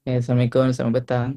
Assalamualaikum, selamat petang.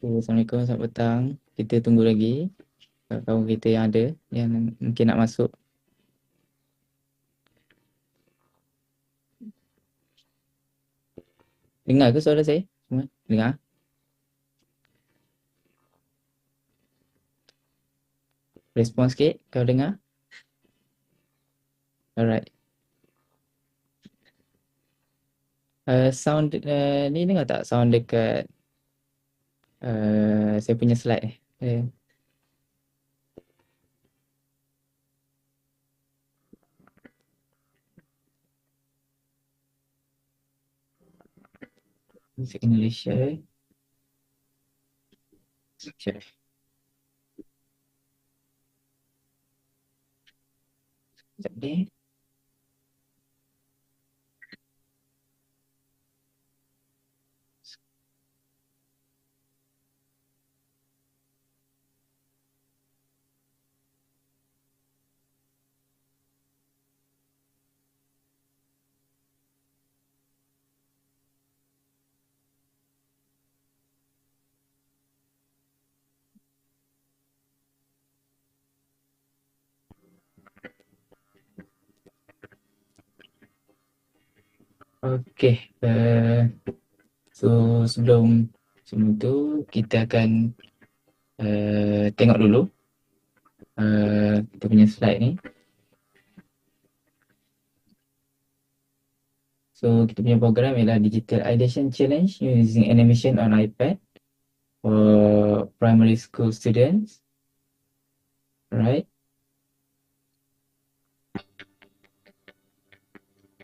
Assalamualaikum, selamat petang. Kita tunggu lagi kawan kita yang ada, yang mungkin nak masuk. Dengar ke suara saya? Semua dengar? Respon sikit kalau dengar. Alright. Sound ni dengar tak sound dekat saya punya slide ni? Musik Indonesia. Sekejap. Sekejap ni. Okay. So sebelum tu kita akan tengok dulu kita punya slide ni. So kita punya program ialah Digital Ideation Challenge using animation on iPad for primary school students. Alright.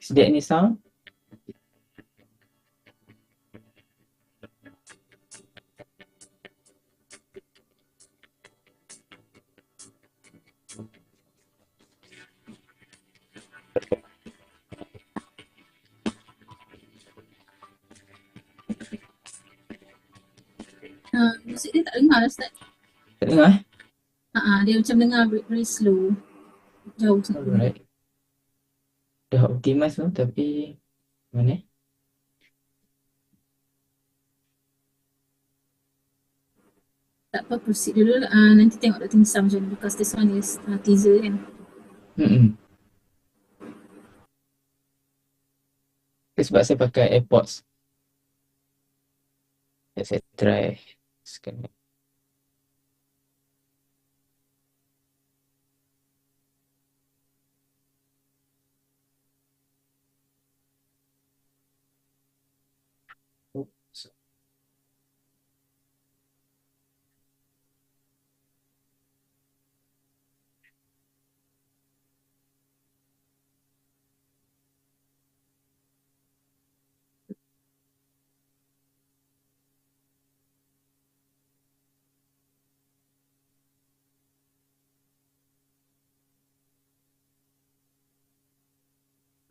Is there any sound? Musik dia tak dengar lah Ustaz. Tak dengar? Dia macam dengar very slow. Jauh sangat. Alright. Dah optimize tu tapi mana? Tak apa, proceed dulu. Nanti tengok Dr. Nisa macam ni because this one is teaser kan. Sebab saya pakai AirPods. Saya try sekali. Oops.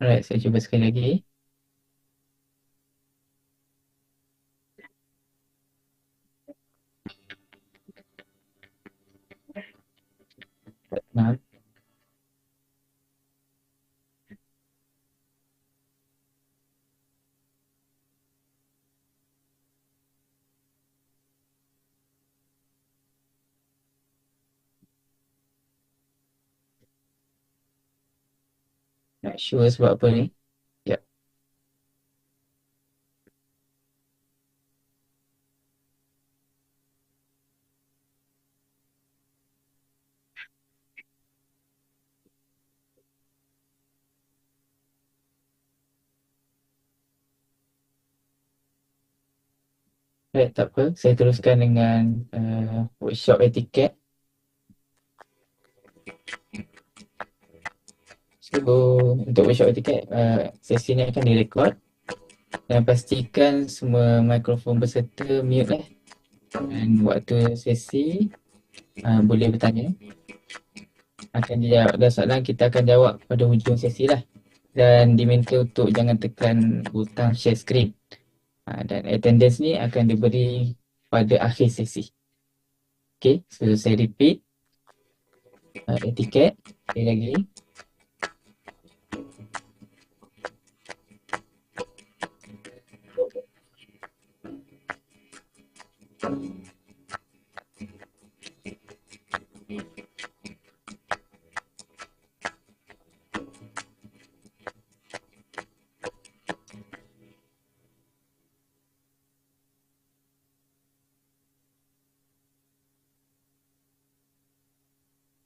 Alright, saya cuba sekali lagi. Nah, not sure sebab apa ni. Ya. Alright, tak apa. Saya teruskan dengan workshop etiket. So, untuk workshop etiket, sesi ni akan direkod. Dan pastikan semua mikrofon peserta mute . Dan waktu sesi, boleh bertanya. Akan dijawab. Dan soalan kita akan jawab pada hujung sesi lah. Dan diminta untuk jangan tekan butang share screen. Dan attendance ni akan diberi pada akhir sesi. Okay, so saya repeat. Etiket, sekali lagi.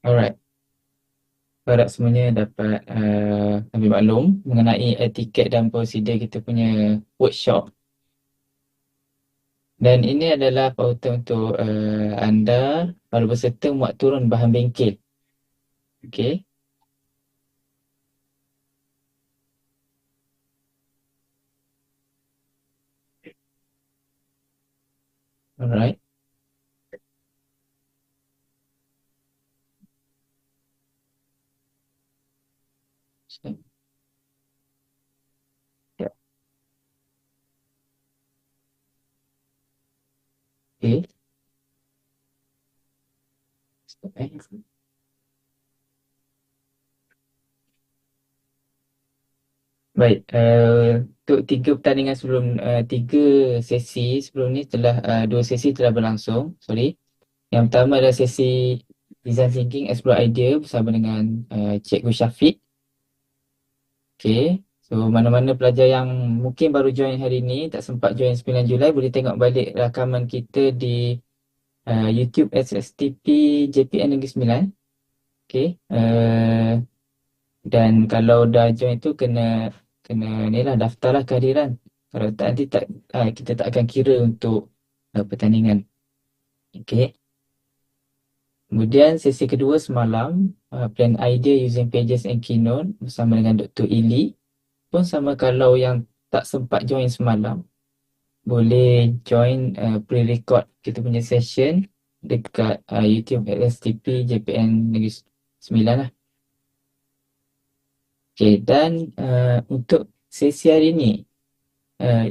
Alright. Harap semuanya dapat ambil maklum mengenai etiket dan prosedur kita punya workshop. Dan ini adalah pautan untuk anda para peserta muat turun bahan bengkel. Okay. Alright. Ya. Okay. Baik, untuk tiga pertandingan sebelum, tiga sesi sebelum ni telah, dua sesi telah berlangsung, sorry. Yang pertama adalah sesi design thinking, explore idea bersama dengan Cikgu Syafiq. Okay, so mana-mana pelajar yang mungkin baru join hari ni, tak sempat join 9 Julai, boleh tengok balik rakaman kita di YouTube SSTP JPN Negeri Sembilan. Okay, dan kalau dah join tu kena ni lah, daftarlah kehadiran. Kalau tak, nanti tak, kita tak akan kira untuk pertandingan. Okay. Kemudian sesi kedua semalam, plan idea using pages and Keynote bersama dengan Dr. Ili. Pun sama, kalau yang tak sempat join semalam, boleh join pre-record kita punya session dekat YouTube SSTP JPN Negeri Sembilan lah. Okay, dan untuk sesi hari ni,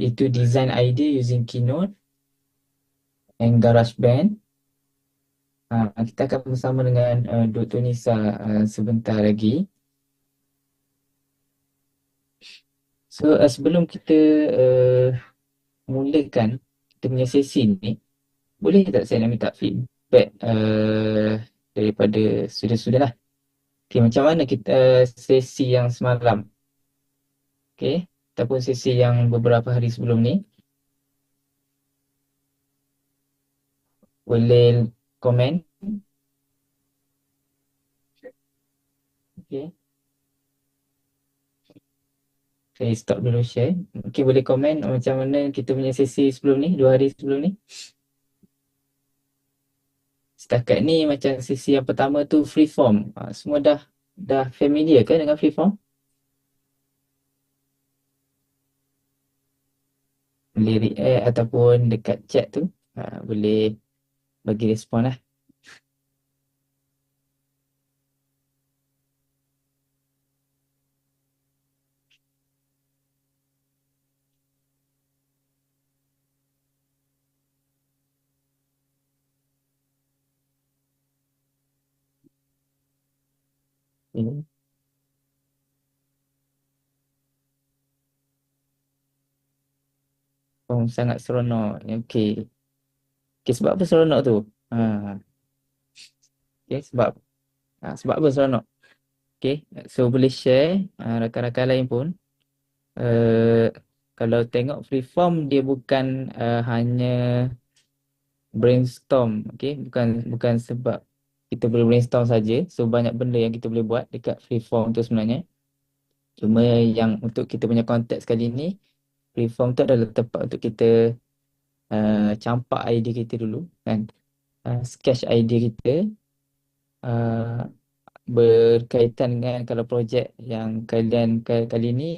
itu design idea using Keynote and GarageBand. Kita akan bersama dengan Dr. Nisa sebentar lagi. So, sebelum kita mulakan kita punya sesi ni, boleh tak saya nak minta feedback daripada student-student lah. Okay, macam mana kita sesi yang semalam? Okay. ataupun sesi yang beberapa hari sebelum ni, boleh komen. Okay. Saya stop dulu share. Okay, boleh komen macam mana kita punya sesi sebelum ni, 2 hari sebelum ni. Setakat ni macam sesi yang pertama tu free form. Semua dah familiar ke dengan free form? Boleh react ataupun dekat chat tu, boleh bagi respon lah. Okay. Oh, sangat seronok. Okay. Okay, sebab apa seronok tu? Okay, sebab apa seronok? Okay, so boleh share rakan-rakan lain pun. Kalau tengok freeform, dia bukan hanya brainstorm. Okay, bukan sebab kita boleh brainstorm saja. So banyak benda yang kita boleh buat dekat freeform tu sebenarnya. Cuma yang untuk kita punya konteks kali ni, freeform tu adalah tempat untuk kita campak idea kita dulu kan. Sketch idea kita berkaitan dengan, kalau projek yang kalian kali ni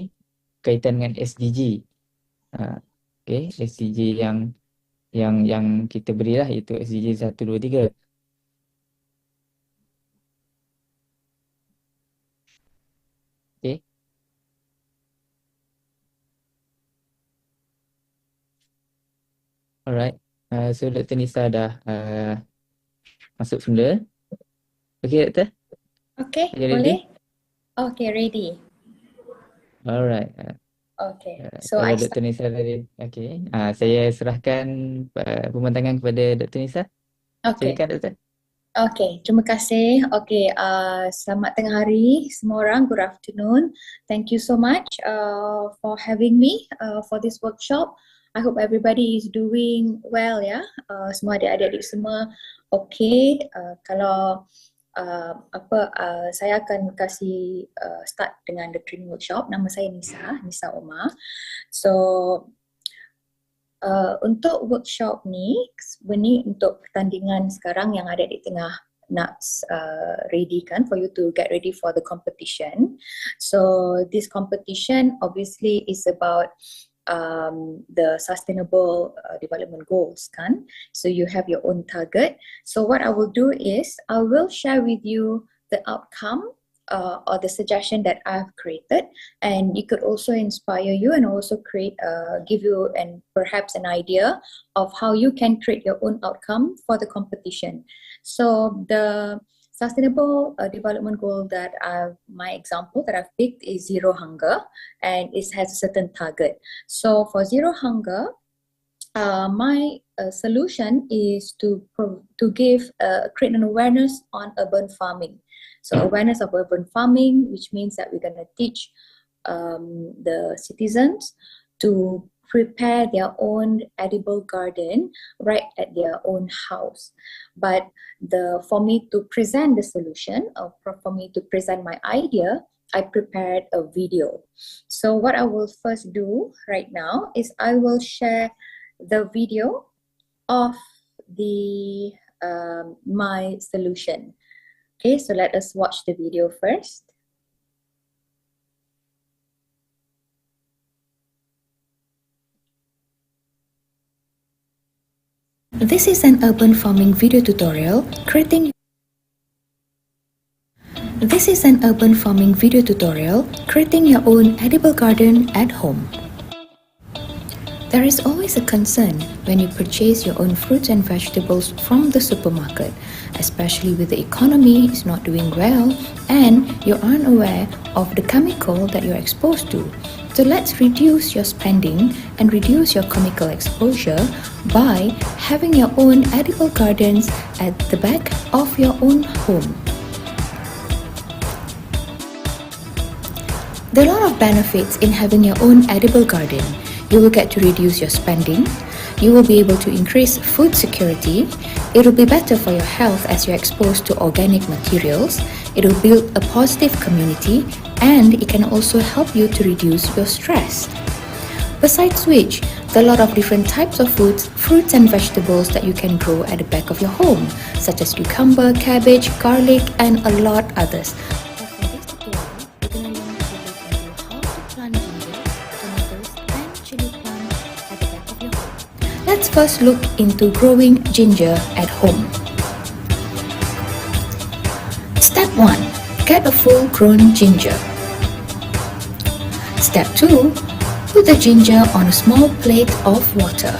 kaitan dengan SDG. Okay, SDG yang kita berilah, iaitu SDG 1, 2, 3. Okay. Alright. So Dr. Nisa dah masuk semula. Okay, Dr. Okay, Are you boleh? ready? Okay, ready. Alright. Okay, so Kalau I Dr. start. Nisa tadi, okay. Saya serahkan pembentangan kepada Dr. Nisa. Okay. Silakan, Dr. Okay, terima kasih. Okay, selamat tengah hari semua orang. Good afternoon. Thank you so much for having me for this workshop. I hope everybody is doing well ya. Semua adik-adik semua okay. Kalau saya akan kasih start dengan the training workshop. Nama saya Nisa OMAR. So untuk workshop ni sebenarnya untuk pertandingan sekarang yang ada di tengah nak ready kan, for you to get ready for the competition. So this competition obviously is about the sustainable development goals kan. So you have your own target. So what I will do is I will share with you the outcome or the suggestion that I've created, and it could also inspire you and also give you and perhaps an idea of how you can create your own outcome for the competition. So the sustainable development goal that my example that I've picked is zero hunger, and it has a certain target. So for zero hunger, my solution is to create an awareness on urban farming. So awareness of urban farming, which means that we're going to teach the citizens to prepare their own edible garden right at their own house. But for me to present the solution, or for me to present my idea, I prepared a video. So what I will first do right now is I will share the video of my solution. Okay, so let us watch the video first. This is an urban farming video tutorial creating your own edible garden at home. There is always a concern when you purchase your own fruits and vegetables from the supermarket, especially with the economy is not doing well and you aren't aware of the chemical that you're exposed to. So let's reduce your spending and reduce your chemical exposure by having your own edible gardens at the back of your own home. There are a lot of benefits in having your own edible garden. You will get to reduce your spending. You will be able to increase food security. It will be better for your health as you're exposed to organic materials. It will build a positive community, and it can also help you to reduce your stress. Besides which, there are a lot of different types of fruits and vegetables that you can grow at the back of your home, such as cucumber, cabbage, garlic, and a lot others. Let's first look into growing ginger at home. Step 1. Get a full-grown ginger. Step 2. Put the ginger on a small plate of water.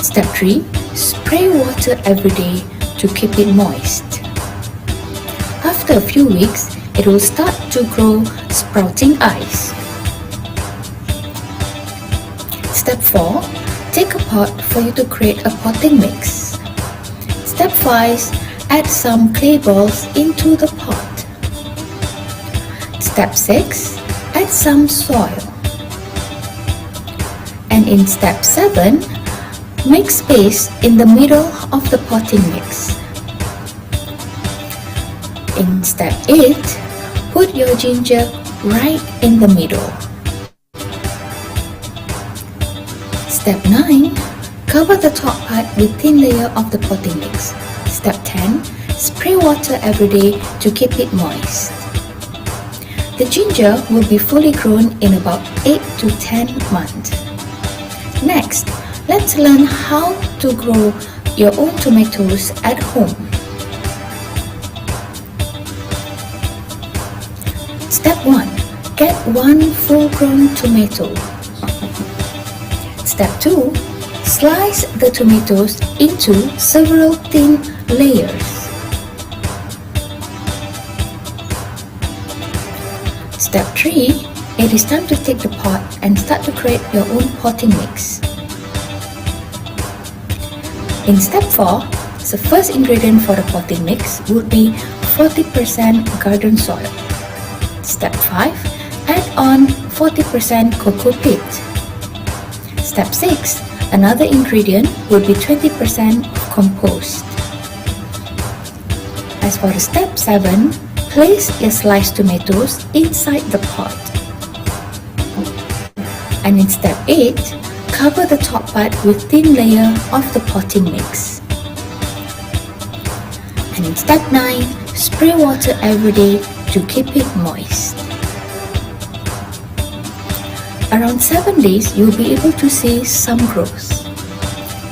Step 3. Spray water every day to keep it moist. After a few weeks, it will start to grow sprouting eyes. Step 4. Take a pot for you to create a potting mix. Step 5. Add some clay balls into the pot. Step 6. Add some soil. And in step 7, make space in the middle of the potting mix. In step 8, put your ginger right in the middle. Step 9, cover the top part with thin layer of the potting mix. Step 10, spray water every day to keep it moist. The ginger will be fully grown in about 8 to 10 months. Next, let's learn how to grow your own tomatoes at home. Step 1, get one full-grown tomato. Step 2, slice the tomatoes into several thin layers. Step 3, it is time to take the pot and start to create your own potting mix. In step 4, the first ingredient for the potting mix would be 40% garden soil. Step 5, add on 40% cocoa peat. Step 6, another ingredient would be 20% compost. As for the step 7, place your sliced tomatoes inside the pot. And in step 8, cover the top part with thin layer of the potting mix. And in step 9, spray water every day to keep it moist. Around 7 days, you'll be able to see some growth.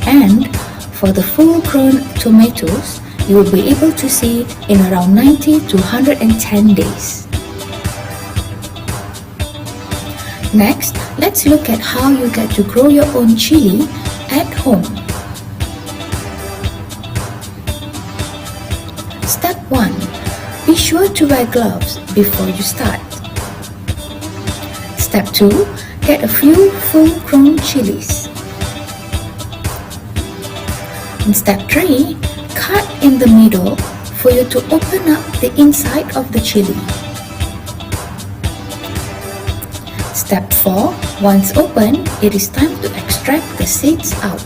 And for the full-grown tomatoes, you will be able to see in around 90 to 110 days. Next, let's look at how you get to grow your own chili at home. Step 1. Be sure to wear gloves before you start. Step 2. Get a few full-grown chilies. In step 3, cut in the middle for you to open up the inside of the chili. Step 4, once open, it is time to extract the seeds out.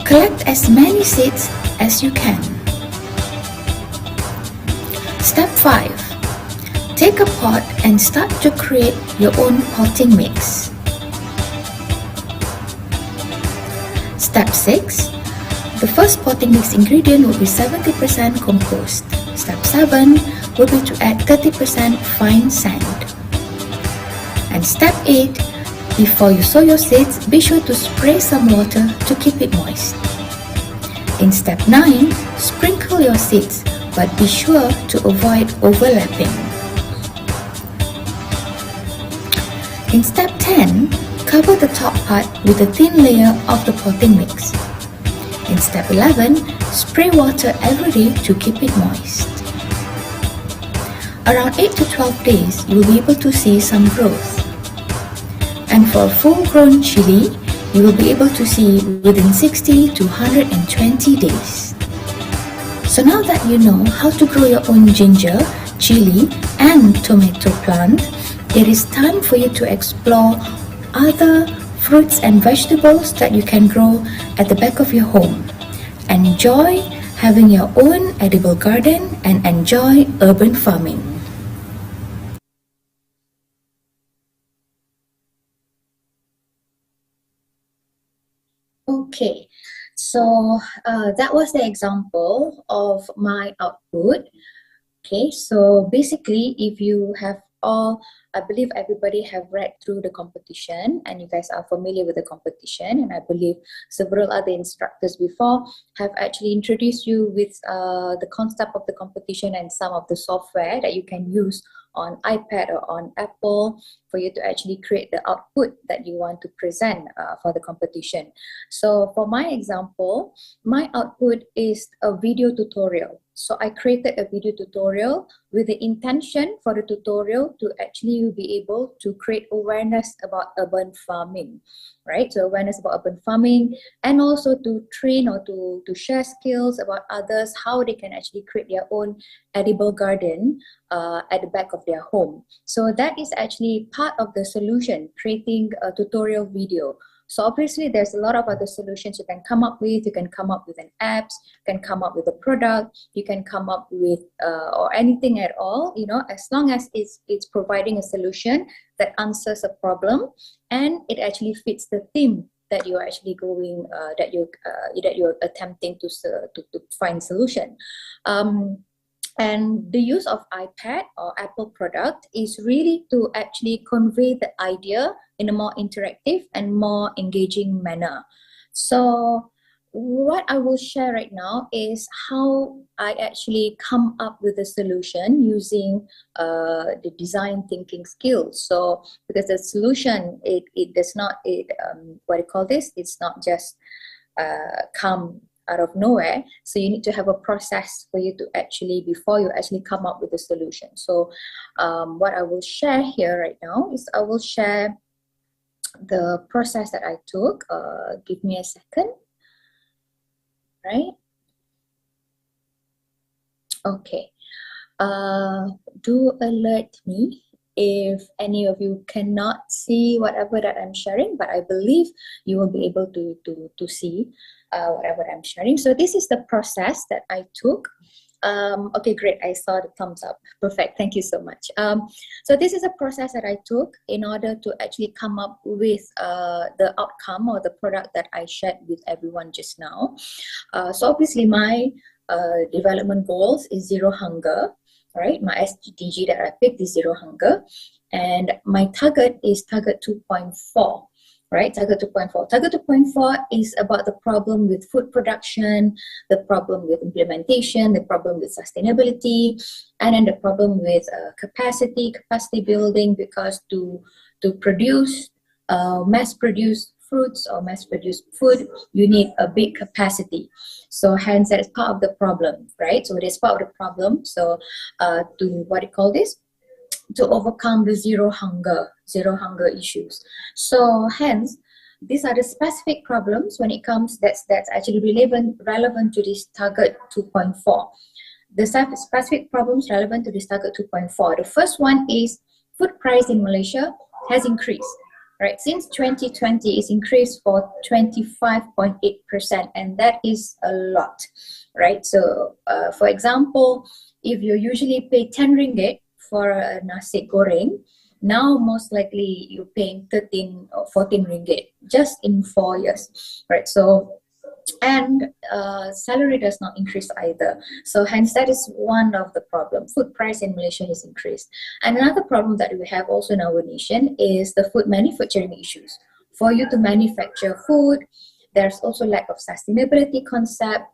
Collect as many seeds as you can. Step 5. Take a pot and start to create your own potting mix. Step 6. The first potting mix ingredient will be 70% compost. Step 7 will be to add 30% fine sand. And step 8, before you sow your seeds, be sure to spray some water to keep it moist. In step 9, sprinkle your seeds, but be sure to avoid overlapping. In step 10, cover the top part with a thin layer of the potting mix. In step 11, spray water every day to keep it moist. Around 8 to 12 days, you will be able to see some growth. And for a full-grown chili, you will be able to see within 60 to 120 days. So now that you know how to grow your own ginger, chili and tomato plant, it is time for you to explore other fruits and vegetables that you can grow at the back of your home. Enjoy having your own edible garden and enjoy urban farming. Okay, so that was the example of my output. Okay, so basically, if you have all, I believe everybody have read through the competition and you guys are familiar with the competition, and I believe several other instructors before have actually introduced you with the concept of the competition and some of the software that you can use on iPad or on Apple for you to actually create the output that you want to present for the competition. So for my example, my output is a video tutorial. So I created a video tutorial with the intention for the tutorial to actually be able to create awareness about urban farming, right? So awareness about urban farming, and also to train or to share skills about others, how they can actually create their own edible garden at the back of their home. So that is actually part of the solution, creating a tutorial video. So obviously there's a lot of other solutions you can come up with. You can come up with an apps, you can come up with a product, you can come up with or anything at all, you know, as long as it's providing a solution that answers a problem and it actually fits the theme that you're actually going that you're attempting to find solution. And the use of iPad or Apple product is really to actually convey the idea in a more interactive and more engaging manner. So what I will share right now is how I actually come up with a solution using the design thinking skills. So because the solution, it does not, what do you call this? It's not just come out of nowhere. So you need to have a process for you to actually, before you actually come up with a solution. So what I will share here right now is I will share the process that I took. Give me a second, right? Okay. Do alert me if any of you cannot see whatever that I'm sharing, but I believe you will be able to see whatever I'm sharing. So this is the process that I took. Okay, great. I saw the thumbs up. Perfect. Thank you so much. So this is a process that I took in order to actually come up with the outcome or the product that I shared with everyone just now. So obviously my development goals is zero hunger, right? My SDG that I picked is zero hunger, and my target is target 2.4. Right, target 2.4. Target 2.4 is about the problem with food production, the problem with implementation, the problem with sustainability, and then the problem with capacity building, because to produce mass-produced fruits or mass-produced food, you need a big capacity. So hence that is part of the problem, right? So it is part of the problem. So to what do you call this? To overcome the zero hunger issues. So hence, these are the specific problems when it comes that's actually relevant to this target 2.4. The specific problems relevant to this target 2.4. The first one is food price in Malaysia has increased. Right, since 2020, it's increased for 25.8%, and that is a lot, right? So, for example, if you usually pay 10 ringgit for a nasi goreng, now most likely you're paying 13 or 14 ringgit just in 4 years, right? So, and salary does not increase either. So hence that is one of the problems. Food price in Malaysia has increased. And another problem that we have also in our nation is the food manufacturing issues. For you to manufacture food, there's also lack of sustainability concept,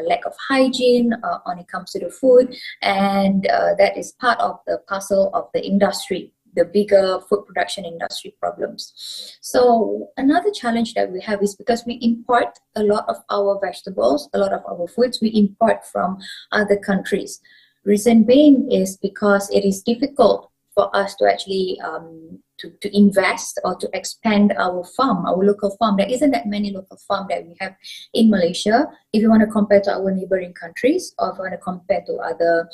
lack of hygiene when it comes to the food, and that is part of the puzzle of the industry, the bigger food production industry problems. So another challenge that we have is because we import a lot of our vegetables, a lot of our foods, we import from other countries. Reason being is because it is difficult for us to actually to invest or to expand our farm, our local farm. There isn't that many local farm that we have in Malaysia. If you want to compare to our neighboring countries, or if you want to compare to other,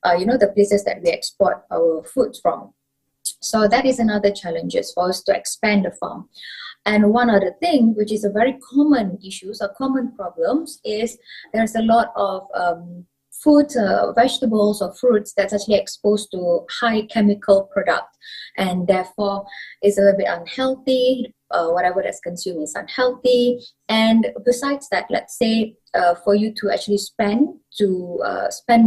the places that we export our foods from. So that is another challenge for us to expand the farm. And one other thing, which is a very common issues or common problems, is there's a lot of food, vegetables or fruits that's actually exposed to high chemical product, and therefore is a little bit unhealthy. Whatever that's consumed is unhealthy. And besides that, let's say for you to actually spend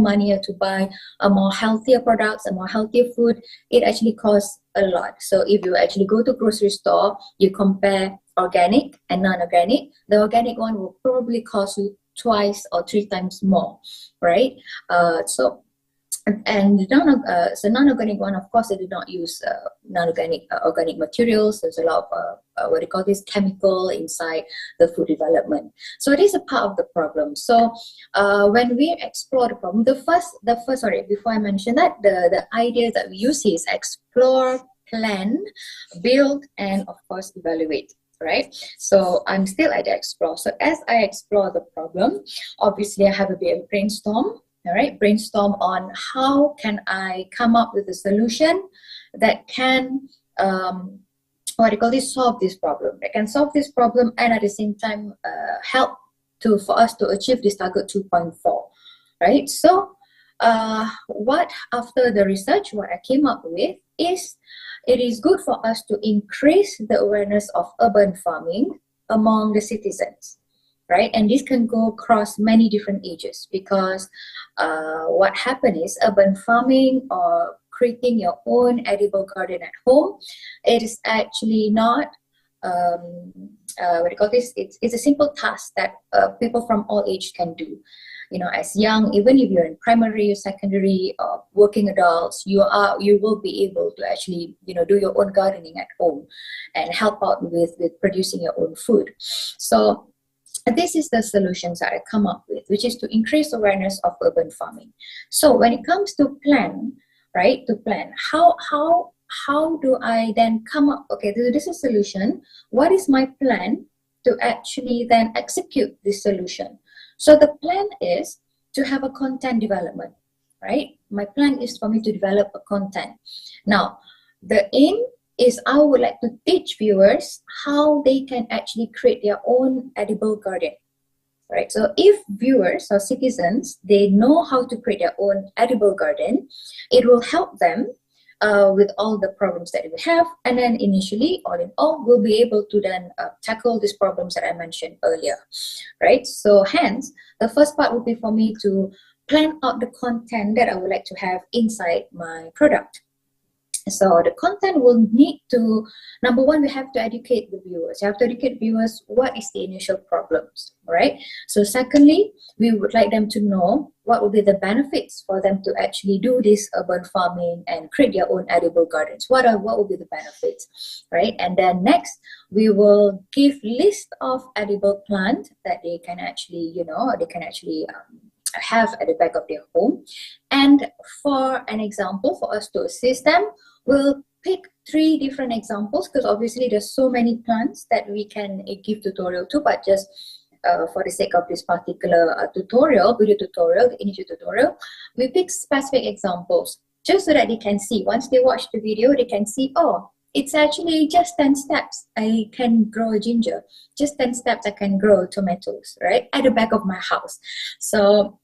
money or to buy a more healthier products, a more healthier food, it actually costs a lot. So if you actually go to grocery store, you compare organic and non-organic, the organic one will probably cost you twice or 3 times more, right? And non-organic one, of course, they do not use non-organic organic materials. There's a lot of what they call this chemical inside the food development. So it is a part of the problem. So when we explore the problem, before I mention that, the idea that we use is explore, plan, build, and of course evaluate. Right, so I'm still at the explore. So as I explore the problem, obviously I have a bit of brainstorm. All right, brainstorm on how can I come up with a solution that can solve this problem. That can solve this problem and at the same time help for us to achieve this target 2.4. Right. So after the research, what I came up with is, it is good for us to increase the awareness of urban farming among the citizens, right? And this can go across many different ages, because what happens is urban farming or creating your own edible garden at home, it is actually not, it's a simple task that people from all age can do. As young, even if you're in primary, secondary, or working adults, you will be able to actually, do your own gardening at home and help out with producing your own food. So this is the solutions that I come up with, which is to increase awareness of urban farming. So when it comes to plan, right, how do I then come up, okay, this is a solution. What is my plan to actually then execute this solution? So the plan is to have a content development, right? My plan is for me to develop a content. Now, the aim is I would like to teach viewers how they can actually create their own edible garden, right? So if viewers or citizens, they know how to create their own edible garden, it will help them with all the problems that we have, and then initially, all in all, we'll be able to then tackle these problems that I mentioned earlier, right? So hence, the first part would be for me to plan out the content that I would like to have inside my product. So the content will need to, number one, we have to educate the viewers. You have to educate viewers what is the initial problems, right? So secondly, we would like them to know what will be the benefits for them to actually do this urban farming and create their own edible gardens. What will be the benefits, right? And then next, we will give list of edible plant that they can actually, have at the back of their home. And for an example, for us to assist them, we'll pick 3 different examples, because obviously there's so many plants that we can give tutorial to, but just for the sake of this particular video tutorial, the initial tutorial, we pick specific examples just so that they can see. Once they watch the video, they can see, oh, it's actually just 10 steps I can grow a ginger. Just 10 steps I can grow tomatoes, right? At the back of my house. So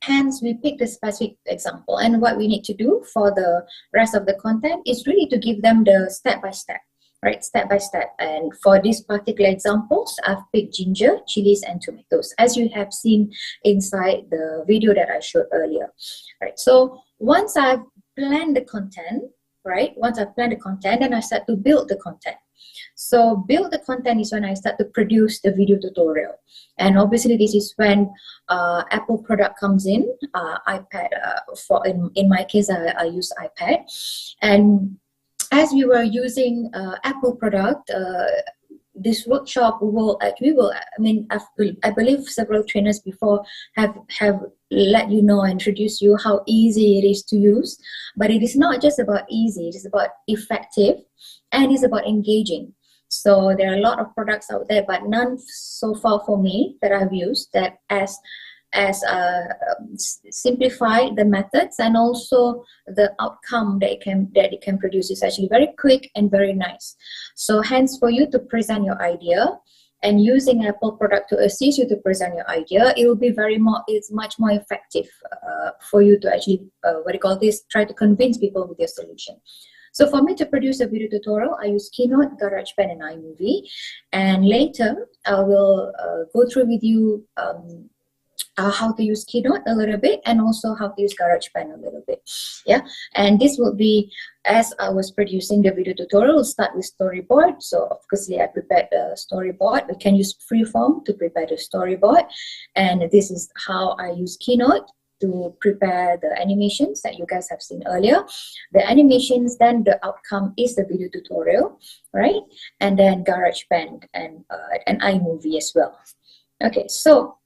hence, we picked a specific example. And what we need to do for the rest of the content is really to give them the step-by-step, right? Step-by-step. And for these particular examples, I've picked ginger, chilies, and tomatoes, as you have seen inside the video that I showed earlier, right? So once I've planned the content, right? Once I've planned the content, then I start to build the content. So build the content is when I start to produce the video tutorial. And obviously this is when Apple product comes in, iPad, in my case, I use iPad. And as we were using Apple product, this workshop I believe several trainers before have let you know, introduce you how easy it is to use. But it is not just about easy, it is about effective, and it's about engaging. So there are a lot of products out there, but none so far for me that I've used that simplify the methods, and also the outcome that it can produce is actually very quick and very nice. So hence, for you to present your idea and using Apple product to assist you to present your idea, it will be it's much more effective for you to actually try to convince people with your solution. So for me to produce a video tutorial, I use Keynote, GarageBand, and iMovie. And later, I will go through with you how to use Keynote a little bit, and also how to use GarageBand a little bit. Yeah, and this will be, as I was producing the video tutorial, we'll start with storyboard. So obviously I prepared the storyboard. We can use freeform to prepare the storyboard. And this is how I use Keynote to prepare the animations that you guys have seen earlier. The animations, then the outcome is the video tutorial, right? And then GarageBand and iMovie as well. Okay, so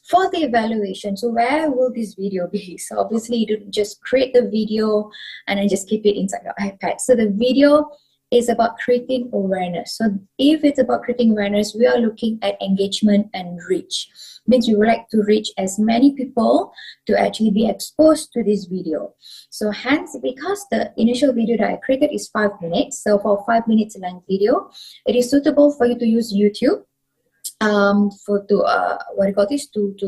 for the evaluation, so where will this video be? So obviously you don't just create the video and then just keep it inside your iPad. So the video is about creating awareness. So if it's about creating awareness, we are looking at engagement and reach. Means we would like to reach as many people to actually be exposed to this video. So hence, because the initial video that I created is 5 minutes, so for 5 minutes length video, it is suitable for you to use YouTube to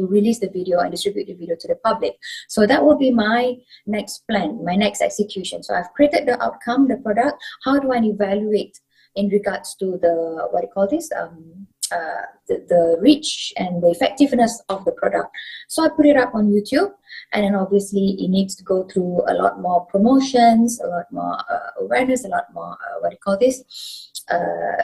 release the video and distribute the video to the public. So that will be my next plan, my next execution. So I've created the outcome, the product. How do I evaluate in regards to the the reach and the effectiveness of the product? So I put it up on YouTube, and then obviously it needs to go through a lot more promotions, a lot more awareness, a lot more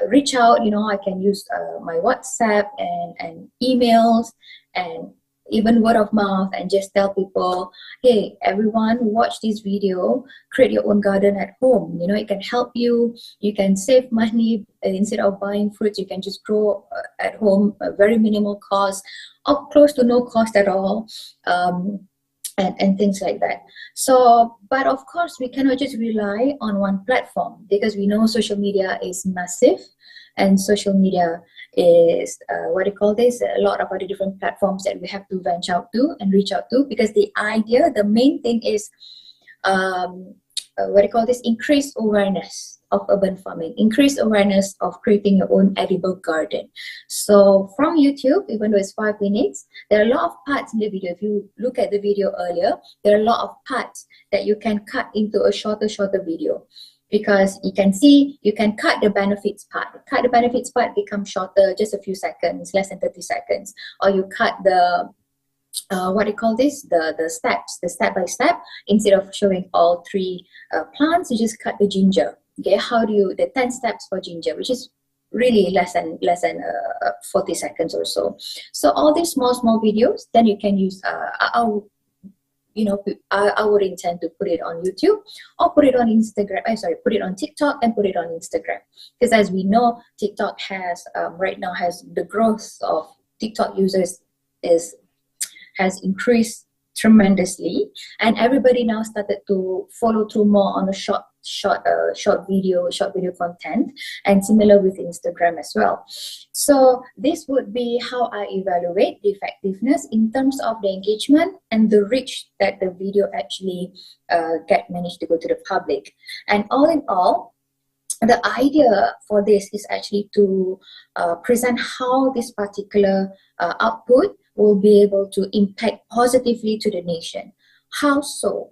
reach out. You know, I can use my WhatsApp and emails and even word of mouth, and just tell people, hey, everyone, watch this video, create your own garden at home. You know, it can help you, you can save money. Instead of buying fruits, you can just grow at home, a very minimal cost, or close to no cost at all. And things like that. So, but of course, we cannot just rely on one platform, because we know social media is massive, and social media is a lot of other different platforms that we have to venture out to and reach out to, because the main thing is increased awareness of urban farming, increased awareness of creating your own edible garden. So from YouTube, even though it's 5 minutes, there are a lot of parts in the video. If you look at the video earlier, there are a lot of parts that you can cut into a shorter video, because you can see, you can cut the benefits part. Cut the benefits part, becomes shorter, just a few seconds, less than 30 seconds. Or you cut the the steps, the step-by-step. Instead of showing all 3 plants, you just cut the ginger. Okay, the 10 steps for ginger, which is really less than 40 seconds or so. So all these small videos, then you can use I would intend to put it on YouTube, or put it on put it on TikTok and put it on Instagram. Because as we know, TikTok has right now has the growth of TikTok users has increased tremendously, and everybody now started to follow through more on the short video content, and similar with Instagram as well. So this would be how I evaluate the effectiveness in terms of the engagement and the reach that the video actually managed to go to the public. And all in all, the idea for this is actually to present how this particular output will be able to impact positively to the nation. How so?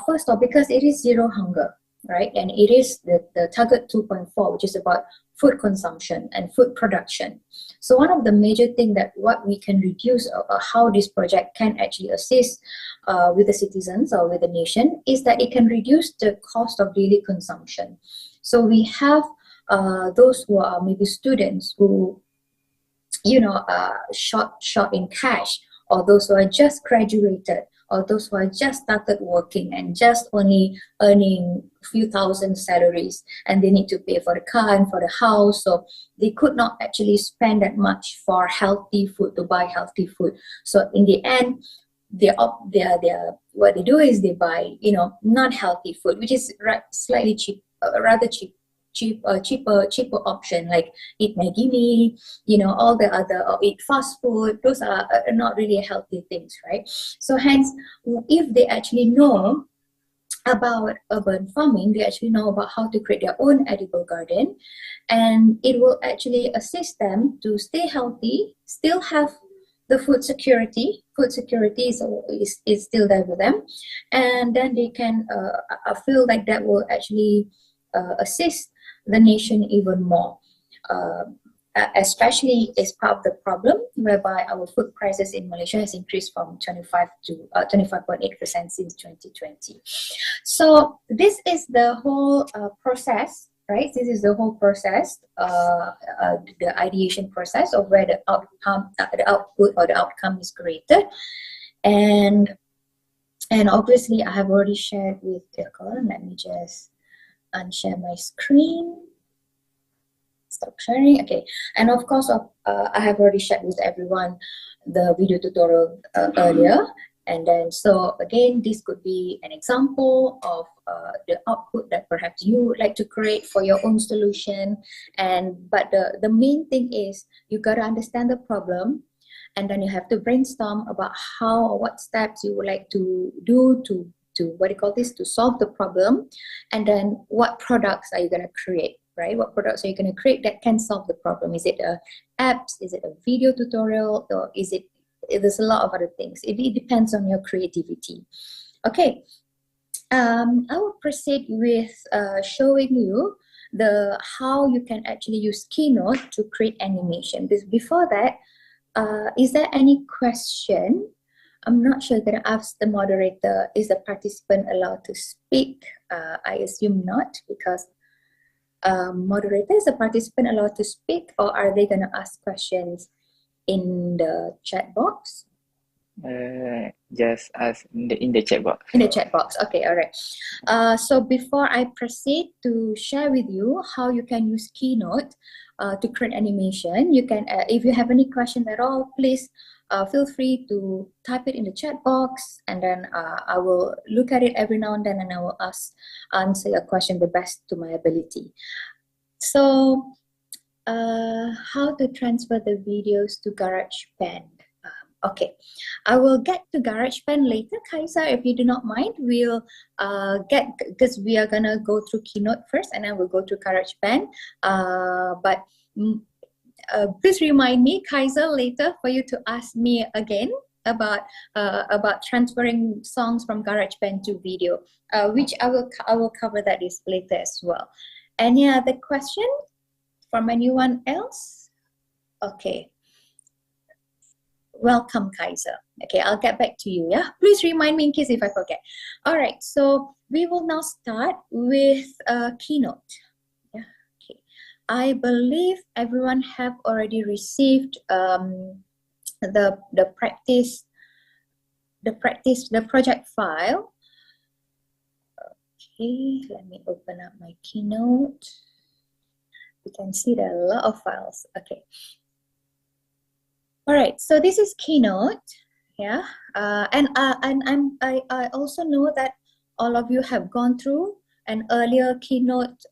First off, because it is zero hunger, right? And it is the target 2.4, which is about food consumption and food production. So one of the major things that what we can reduce, how this project can actually assist with the citizens or with the nation, is that it can reduce the cost of daily consumption. So we have those who are maybe students who short in cash, or those who are just graduated, or those who are just started working and just only earning a few thousand salaries, and they need to pay for the car and for the house, so they could not actually spend that much for healthy food, to buy healthy food. So in the end, what they do is they buy, you know, not healthy food, which is slightly cheap, rather cheaper option, like eat Maggi mee, you know, all the other, or eat fast food. Those are not really healthy things, right? So hence, if they actually know about urban farming, they actually know about how to create their own edible garden, and it will actually assist them to stay healthy, still have the food security. Food security is still there with them, and then they can I feel like that will actually assist the nation even more. Especially is part of the problem whereby our food prices in Malaysia has increased from 25 to 25.8% since 2020. So this is the whole process, right? This is the whole process, the ideation process of where the outcome, the output or the outcome is created, and obviously I have already shared with the column. Let me just unshare my screen. Stop sharing. Okay, and of course, I have already shared with everyone the video tutorial earlier. And then, so again, this could be an example of the output that perhaps you would like to create for your own solution. But the main thing is you got to understand the problem, and then you have to brainstorm about how or what steps you would like to do to what do you call this, to solve the problem, and then what products are you going to create, right? What products are you going to create that can solve the problem? Is it apps? Is it a video tutorial? Or is it, there's a lot of other things. It depends on your creativity. Okay, I will proceed with showing you how you can actually use Keynote to create animation. Before that, is there any question? I'm not sure. I'm going to ask the moderator, is the participant allowed to speak? I assume not, because moderator, is the participant allowed to speak, or are they going to ask questions in the chat box? Just ask in the chat box. In the chat box. Okay, all right. So before I proceed to share with you how you can use Keynote to create animation, you can, if you have any question at all, please feel free to type it in the chat box, and then I will look at it every now and then, and I will answer your question the best to my ability. So, how to transfer the videos to GarageBand? Okay, I will get to GarageBand later, Kaiser, if you do not mind. We'll because we are gonna go through Keynote first, and then we'll go to GarageBand. But please remind me, Kaiser, later for you to ask me again about transferring songs from GarageBand to video, which I will cover that later as well. Any other question from anyone else? Okay. Welcome, Kaiser. Okay, I'll get back to you, yeah? Please remind me in case if I forget. All right, so we will now start with Keynote. Yeah, okay. I believe everyone have already received the project file. Okay, let me open up my Keynote. You can see there are a lot of files. Okay. All right, so this is Keynote, yeah, and I also know that all of you have gone through an earlier Keynote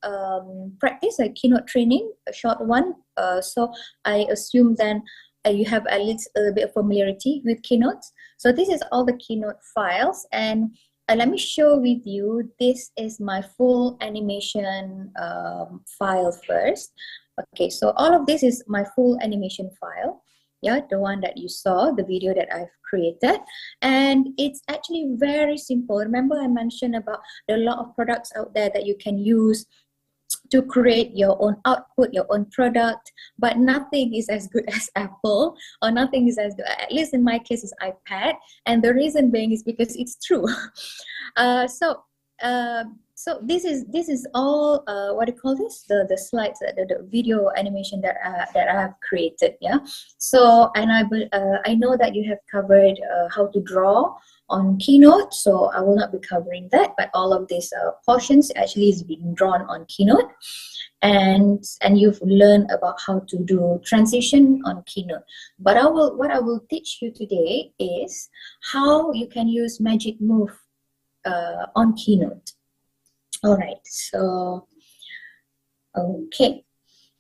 practice, a Keynote training, a short one. So I assume then you have at least a little bit of familiarity with Keynote. So this is all the Keynote files, and let me show with you. This is my full animation file first. Okay, so all of this is my full animation file. Yeah, the one that you saw, the video that I've created. And it's actually very simple. Remember I mentioned about there are a lot of products out there that you can use to create your own output, your own product, but nothing is as good as Apple, or nothing is as good, at least in my case, is iPad. And the reason being is because it's true. So this is all what do you call this? The slides, the video animation that I have created. Yeah. So, and I know that you have covered how to draw on Keynote, so I will not be covering that. But all of these portions actually is being drawn on Keynote. and you've learned about how to do transition on Keynote. But what I will teach you today is how you can use Magic Move on Keynote. All right, so okay,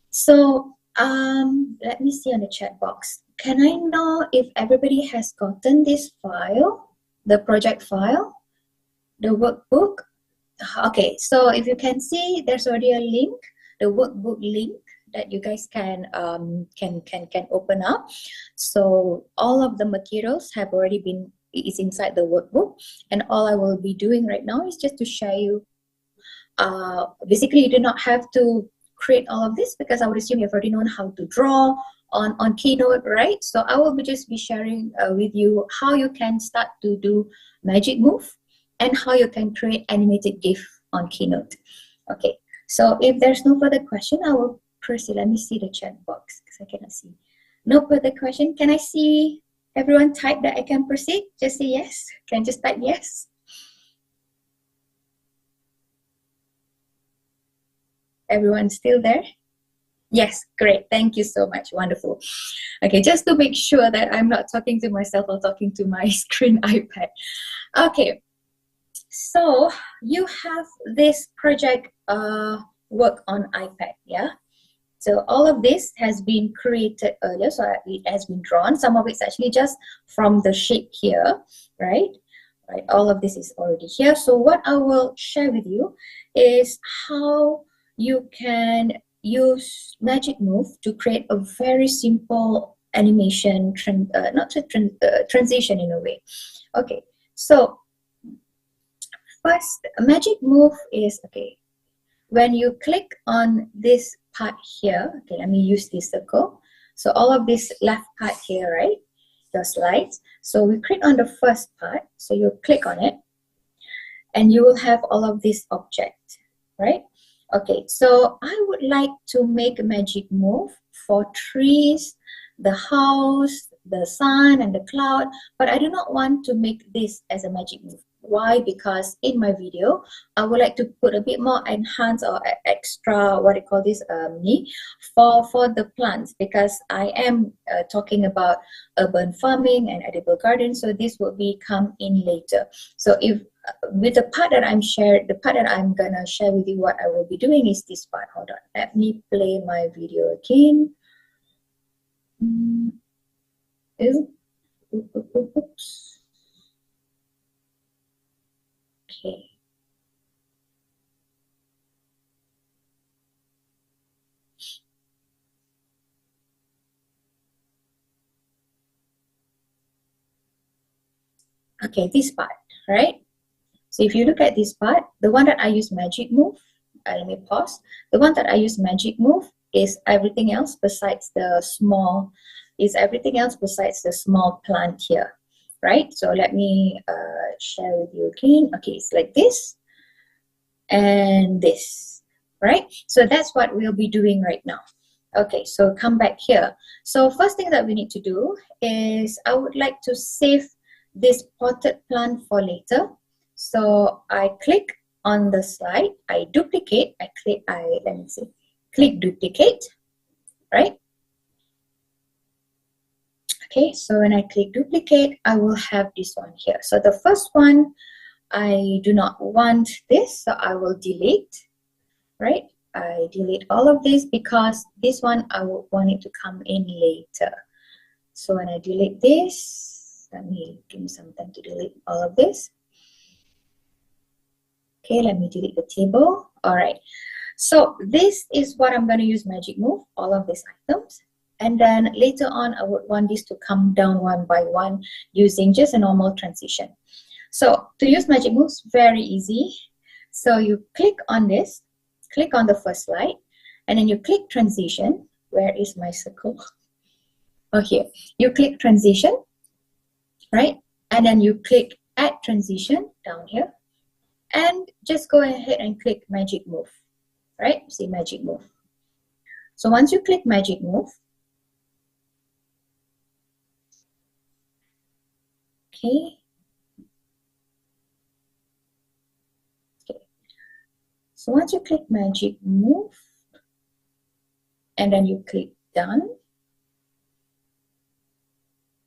so let me see on the chat box. Can I know if everybody has gotten this file, the project file, the workbook? Okay, so if you can see, there's already a link, the workbook link that you guys can open up. So all of the materials have already been is inside the workbook, and all I will be doing right now is just to share you. Basically, you do not have to create all of this because I would assume you've already known how to draw on Keynote, right? So I will just be sharing with you how you can start to do Magic Move and how you can create animated GIF on Keynote. Okay, so if there's no further question, I will proceed. Let me see the chat box because I cannot see. No further question. Can I see everyone type that I can proceed? Just say yes. Can just type yes. Everyone still there? Yes, great. Thank you so much. Wonderful. Okay, just to make sure that I'm not talking to myself or talking to my screen iPad. Okay, so you have this project work on iPad, yeah? So all of this has been created earlier, so it has been drawn. Some of it's actually just from the shape here, right? Right, all of this is already here. So what I will share with you is how you can use Magic Move to create a very simple animation, transition in a way. Okay, so first, Magic Move is, okay, when you click on this part here, okay, let me use this circle. So all of this left part here, right, the slides. So we click on the first part, so you click on it, and you will have all of this object, right? Okay, so I would like to make a Magic Move for trees, the house, the sun, and the cloud, but I do not want to make this as a Magic Move. Why? Because in my video, I would like to put a bit more enhance or extra, what I call this, for the plants, because I am talking about urban farming and edible gardens, so this will be come in later. So if with the part that the part that I'm gonna share with you, what I will be doing is this part. Hold on, let me play my video again. Oops. Okay. Okay, this part, right? So if you look at this part, the one that I use Magic Move, let me pause. The one that I use Magic Move is everything else besides the small, plant here, right? So let me share with you again. Okay, it's like this and this, right? So that's what we'll be doing right now. Okay, so come back here. So first thing that we need to do is I would like to save this potted plant for later. So I click on the slide, I duplicate, let me see, click duplicate, right? Okay, so when I click duplicate, I will have this one here. So the first one, I do not want this, so I will delete, right? I delete all of this because this one I will want it to come in later. So when I delete this, let me give me some time to delete all of this. Okay, let me delete the table. All right. So this is what I'm going to use Magic Move, all of these items. And then later on, I would want this to come down one by one using just a normal transition. So to use Magic Moves, very easy. So you click on this, click on the first slide, and then you click transition. Where is my circle? Oh, here. You click transition, right? And then you click add transition down here. And just go ahead and click Magic Move, right? See Magic Move. So once you click Magic Move, okay. Okay. So once you click Magic Move, and then you click done,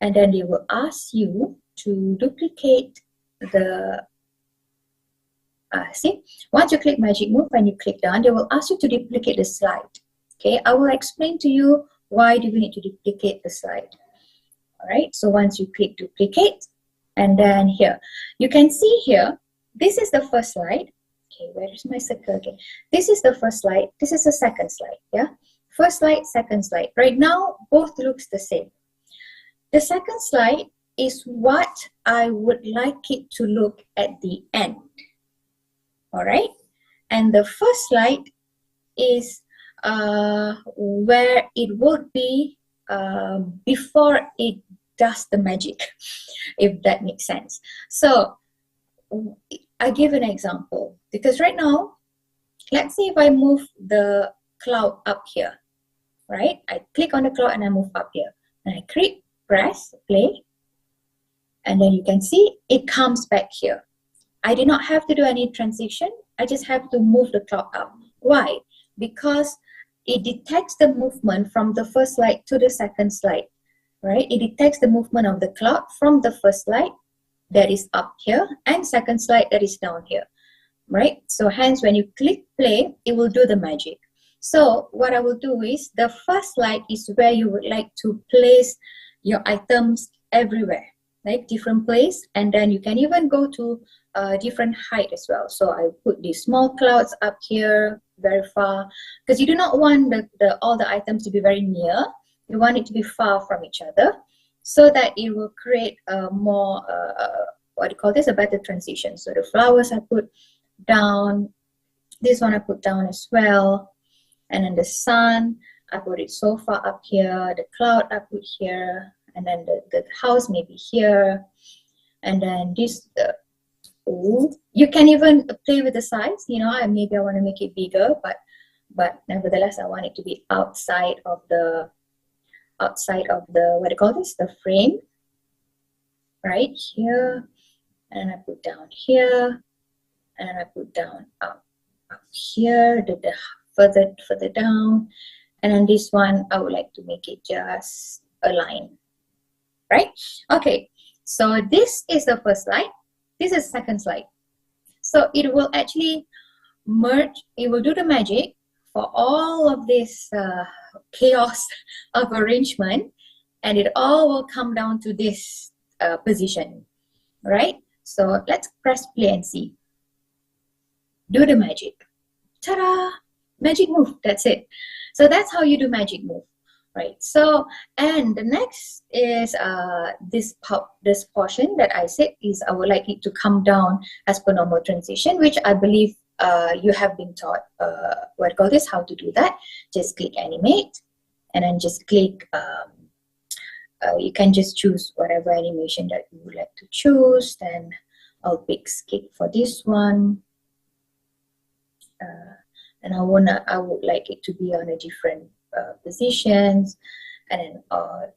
and then they will ask you to duplicate the see, once you click magic move and you click done, they will ask you to duplicate the slide. Okay, I will explain to you why do we need to duplicate the slide. All right, so once you click duplicate, and then here you can see here, this is the first slide. Okay, where is my circle again? This is the first slide, this is the second slide. Yeah, first slide, second slide. Right now both looks the same. The second slide is what I would like it to look at the end. All right, and the first slide is where it would be before it does the magic, if that makes sense. So I give an example, because right now, let's see if I move the cloud up here, right? I click on the cloud and I move up here, and I press play, and then you can see it comes back here. I did not have to do any transition. I just have to move the clock up. Why? Because it detects the movement from the first slide to the second slide, right? It detects the movement of the clock from the first slide that is up here and second slide that is down here, right? So hence when you click play, it will do the magic. So what I will do is, the first slide is where you would like to place your items everywhere, like different place, and then you can even go to different height as well. So I put these small clouds up here very far, because you do not want all the items to be very near. You want it to be far from each other, so that it will create a more what do you call this, a better transition. So the flowers I put down, this one I put down as well, and then the sun I put it so far up here, the cloud I put here, and then the house maybe here, and then this you can even play with the size, you know. Maybe I want to make it bigger, but nevertheless I want it to be outside of the what do you call this, the frame, right here, and I put down here, and I put down up here, the further down, and then this one I would like to make it just a line, right? Okay, so this is the first slide, this is the second slide. So it will actually merge, it will do the magic for all of this chaos of arrangement, and it all will come down to this position, right? So let's press play and see. Do the magic. Ta-da! Magic move, that's it. So that's how you do magic move, right? So, and the next is this portion that I said is I would like it to come down as per normal transition, which I believe you have been taught what do you call this, how to do that. Just click animate, and then just click you can just choose whatever animation that you would like to choose. Then I'll pick skip for this one, and I would like it to be on a different positions, and then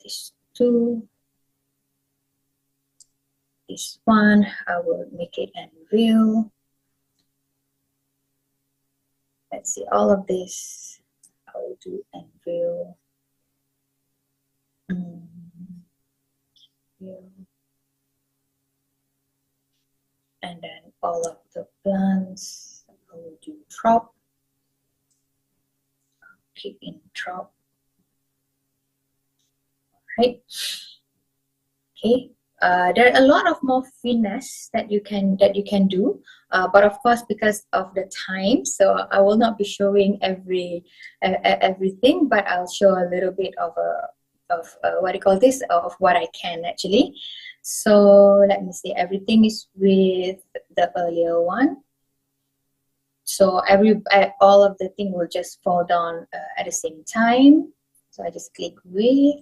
this two, this one I will make it unveil. Let's see, all of this I will do unveil. And then all of the plants I will do drop. Keep in drop. Right. Okay. There are a lot of more finesse that you can do, but of course, because of the time, so I will not be showing everything, but I'll show a little bit of what do you call this, of what I can actually. So let me see. Everything is with the earlier one. So all of the thing will just fall down at the same time. So I just click with.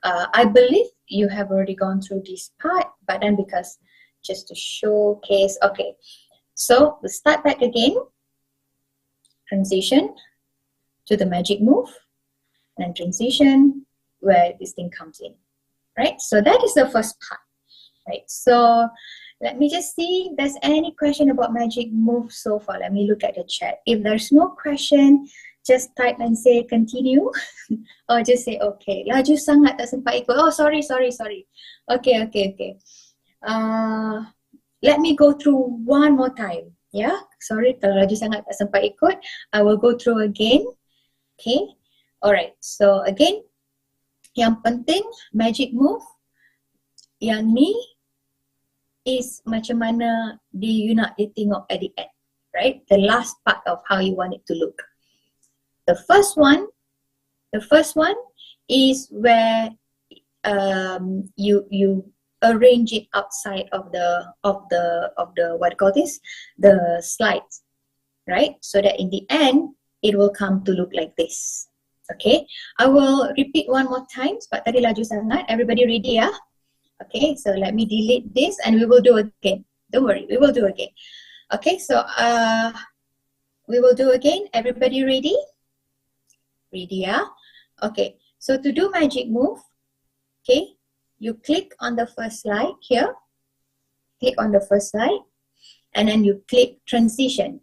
I believe you have already gone through this part, but then because just to showcase, okay. So we'll start back again. Transition to the magic move, and then transition where this thing comes in, right? So that is the first part, right? So let me just see if there's any question about magic move so far. Let me look at the chat. If there's no question, just type and say continue or just say okay. Laju sangat tak sempat ikut. Oh, sorry. Okay. Let me go through one more time. Yeah, sorry kalau laju sangat tak sempat ikut. I will go through again. Okay. Alright. So again, yang penting magic move yang ni is macam mana you nak tengok at the end. Right? The last part of how you want it to look. The first one is where you arrange it outside of the what do you call this, the slides, right? So that in the end it will come to look like this. Okay, I will repeat one more time sebab tadi laju sangat. Everybody ready ya? Okay, so let me delete this and we will do again. Don't worry, we will do again. Okay, so we will do again. Everybody ready? Ready ya? Okay, so to do magic move, okay, you click on the first slide here. Click on the first slide and then you click transition.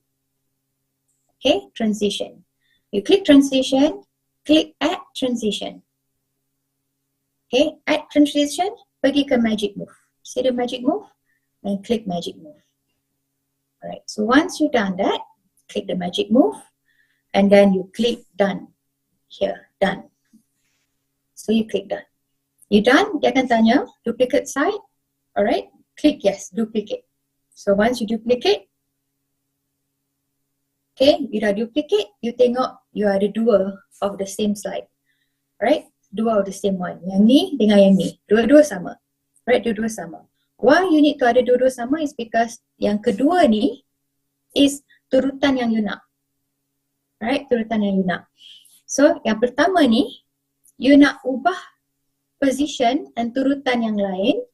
Okay, transition. You click transition, click add transition. Okay, add transition, pergi ke magic move. See the magic move? And click magic move. Alright, so once you've done that, click the magic move and then you click done. Here, done. So you click done. You done, dia akan tanya duplicate side. Alright, click yes, duplicate. So once you duplicate, okay, you dah duplicate, you tengok you ada dua of the same slide. Alright, dua of the same one. Yang ni dengan yang ni, dua-dua sama. Right, dua-dua sama. Why you need to ada dua-dua sama is because yang kedua ni is turutan yang you nak. Right, turutan yang you nak. So yang pertama ni, you nak ubah position dan turutan yang lain,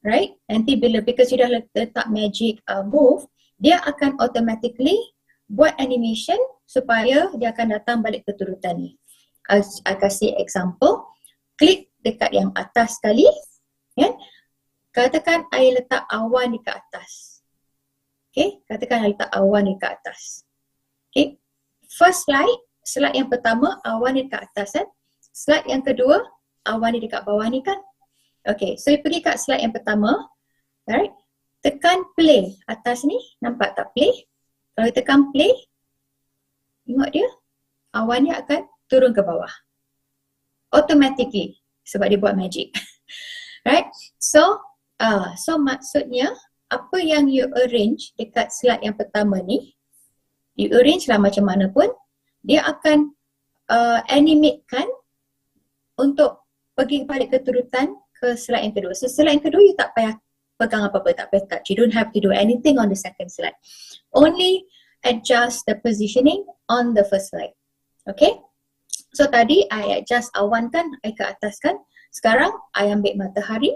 right? Nanti because you dah letak magic move, dia akan automatically buat animation supaya dia akan datang balik ke turutan ni. I kasih example, klik dekat yang atas sekali, kan? Katakan I letak awan dekat atas. Okay, katakan I letak awan dekat atas. Okay, first slide yang pertama awan ni dekat atas kan. Slide yang kedua awan ni dekat bawah ni kan. Okay, so you pergi kat slide yang pertama. Alright, tekan play atas ni, nampak tak play? Kalau you tekan play, tengok dia, awan ni akan turun ke bawah automatically sebab dia buat magic. Right, so maksudnya apa yang you arrange dekat slide yang pertama ni, you arrange lah macam mana pun, dia akan animatekan untuk pergi balik ke turutan ke slide yang kedua. So slide yang kedua you tak payah pegang apa-apa, tak payah touch. You don't have to do anything on the second slide. Only adjust the positioning on the first slide. Okay? So tadi I adjust awan kan, I ke atas kan. Sekarang I ambil matahari,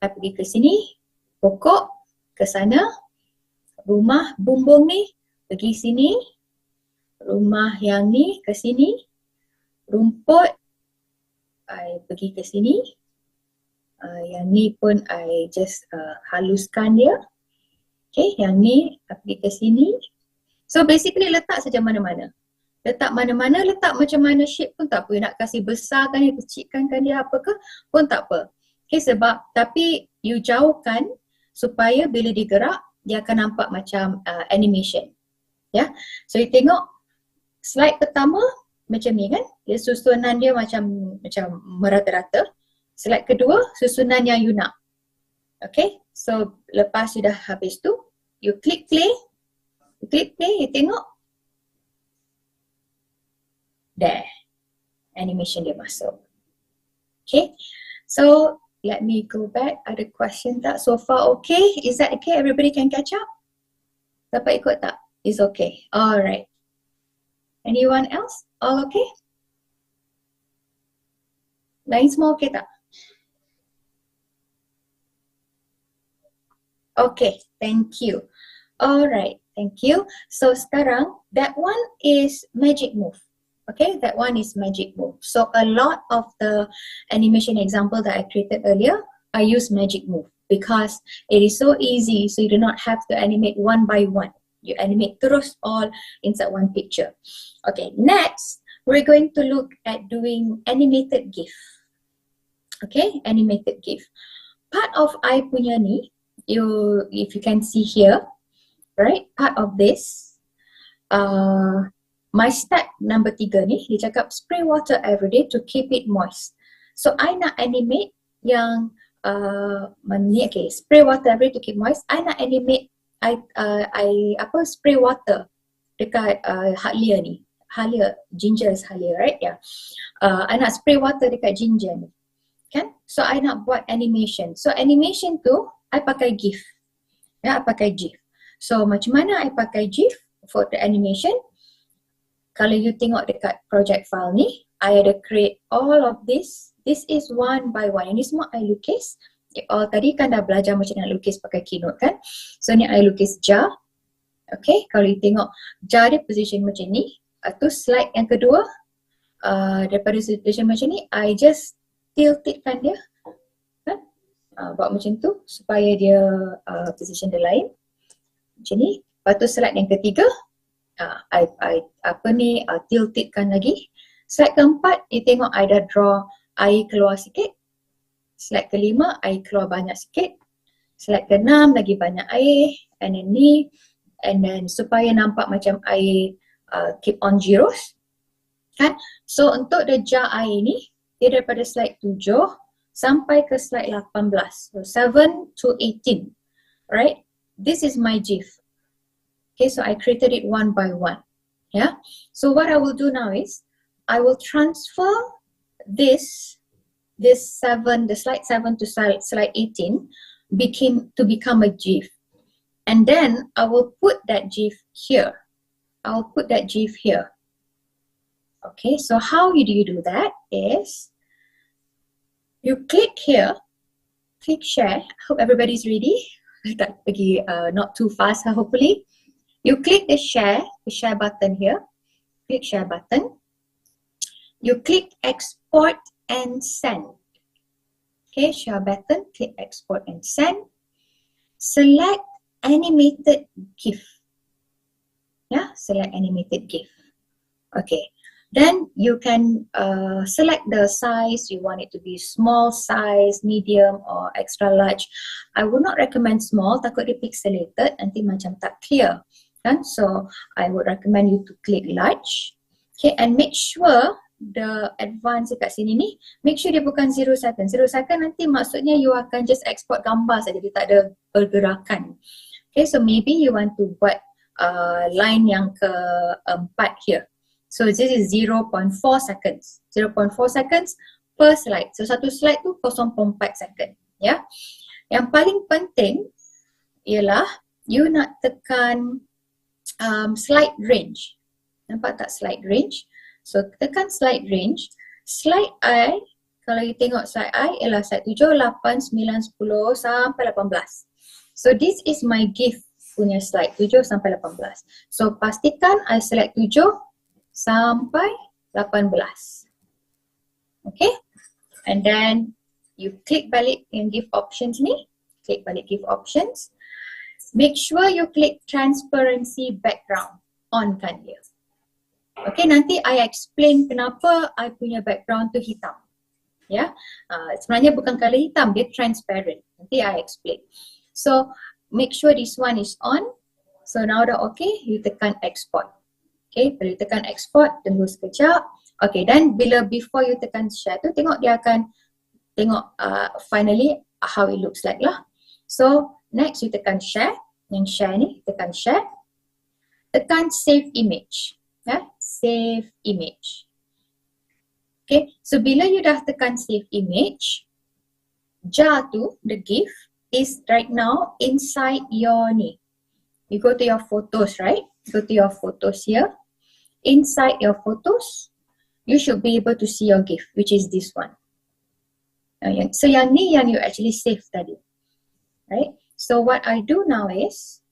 I pergi ke sini, pokok ke sana, rumah bumbung ni pergi sini, rumah yang ni ke sini, rumput I pergi ke sini, yang ni pun I just haluskan dia. Okay, yang ni I pergi ke sini. So basically letak saja mana-mana. Letak mana-mana, letak macam mana shape pun tak apa. Nak kasih besarkan dia, kecilkan dia apakah pun tak apa. Okay, sebab tapi you jauhkan supaya bila digerak dia akan nampak macam animation. Ya, so you tengok slide pertama macam ni kan, dia susunan dia macam merata-rata. Slide kedua susunan yang you nak. Okay, so lepas sudah habis tu, you click play, you tengok, there, animation dia masuk. Okay, so let me go back. Ada question tak? So far okay? Is that okay? Everybody can catch up? Dapat ikut tak? It's okay. Alright. Anyone else? All okay? Lain semua okay tak? Okay, thank you. Alright, thank you. So sekarang, that one is magic move. Okay, that one is magic move. So a lot of the animation example that I created earlier, I use magic move because it is so easy, so you do not have to animate one by one. You animate terus all inside one picture. Okay, next we're going to look at doing animated GIF. Okay, animated GIF. Part of I punya ni, if you can see here, right? Part of this, my step number 3 ni, dia cakap spray water every day to keep it moist. So I nak animate yang okay, spray water every day to keep moist. I nak animate spray water dekat halia ni. Halia, ginger is halia, right? Yeah. I nak spray water dekat ginger ni. Kan? So I nak buat animation. So animation tu I pakai GIF. Ya, I pakai GIF. So macam mana I pakai GIF for the animation? Kalau you tengok dekat project file ni, I ada create all of this. This is one by one. Ini semua I lukis. Tadi kan dah belajar macam nak lukis pakai Keynote kan? So ni I lukis jar. Okay, kalau you tengok jar dia position macam ni. Tu slide yang kedua, daripada position macam ni, I just tiltkan dia kan? Buat macam tu supaya dia position dia lain macam ni. Lepas tu slide yang ketiga, I tiltkan lagi. Slide keempat, you tengok I dah draw air keluar sikit. Slide kelima, air keluar banyak sikit. Slide keenam, lagi banyak air. And then ni, and then supaya nampak macam air keep on zeros kan. So untuk the jar air ni, dia daripada slide 7 sampai ke slide 18. So 7 to 18. Right? This is my GIF. Okay, so I created it one by one. Yeah. So what I will do now is I will transfer the slide 7 to slide 18 to become a GIF. And then I will put that GIF here. I'll put that GIF here. Okay, so how do you do that is you click here, click share. Hope everybody's ready. Tak pergi not too fast hopefully. You click the share button here. Click share button. You click export and send. Okay, share button, click export and send. Select animated GIF. Yeah, select animated GIF. Okay. Then you can select the size. You want it to be small size, medium or extra large. I would not recommend small, takut dia pixelated, nanti macam tak clear kan. So I would recommend you to click large. Okay, and make sure the advance dekat sini ni, make sure dia bukan 0 second. 0 second nanti maksudnya you akan just export gambar saja, dia tak ada pergerakan. Okay, so maybe you want to buat line yang keempat here. So this is 0.4 seconds. 0.4 seconds per slide. So satu slide tu 0.4 second. Ya. Yang paling penting ialah you nak tekan slide range. Nampak tak slide range? So tekan slide range. Slide I, kalau you tengok slide I ialah slide 7, 8, 9, 10 sampai 18. So this is my GIF punya slide 7 sampai 18. So pastikan I select 7 sampai 18. Okay, and then you click balik yang GIF options ni, click balik GIF options. Make sure you click transparency background, on kan dia. Okay, nanti I explain kenapa I punya background tu hitam. Ya, sebenarnya bukan color hitam, dia transparent. Nanti I explain. So make sure this one is on. So now dah okay, you tekan export. Okay, bila tekan export, tunggu sekejap. Okay, dan bila before you tekan share tu, tengok dia akan tengok finally how it looks like lah. So next you tekan share, yang share ni, tekan share. Tekan save image. Ya, save image. Okay, so bila you dah tekan save image, jar tu, the GIF, is right now inside your ni. You go to your photos, right? Go to your photos here. Inside your photos, you should be able to see your GIF, which is this one. So yang ni yang you actually save tadi. Right? So what I do now is,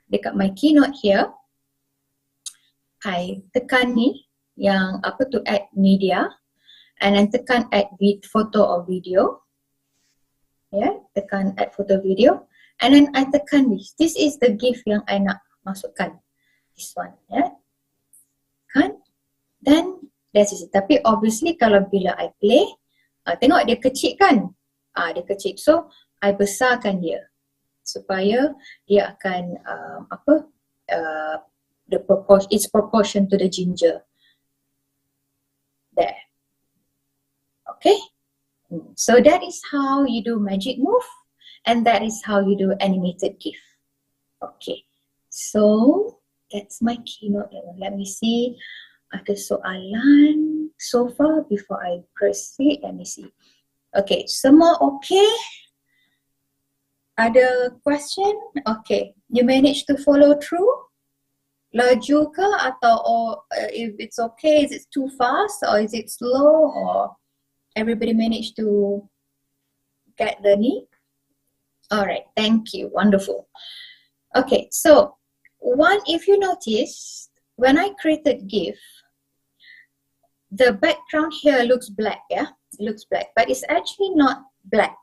dekat my Keynote here, I tekan ni, yang apa tu, add media, and then tekan add photo or video. Yeah, tekan add photo video, and then I tekan this. This is the GIF yang I nak masukkan this one, ya. Kan? Then that's it. Tapi obviously kalau bila I play, tengok dia kecil kan? Dia kecil. So I besarkan dia supaya dia akan it's proportion to the ginger. There. Okay? So that is how you do magic move, and that is how you do animated GIF. Okay. So that's my keynote. Let me see. Ada soalan so far before I proceed. Let me see. Okay, semua okay? Ada question? Okay, you managed to follow through? Laju ke atau if it's okay, is it too fast or is it slow, or everybody managed to get the need? Alright, thank you, wonderful. Okay, so if you notice, when I created GIF, the background here looks black, yeah? It looks black, but it's actually not black.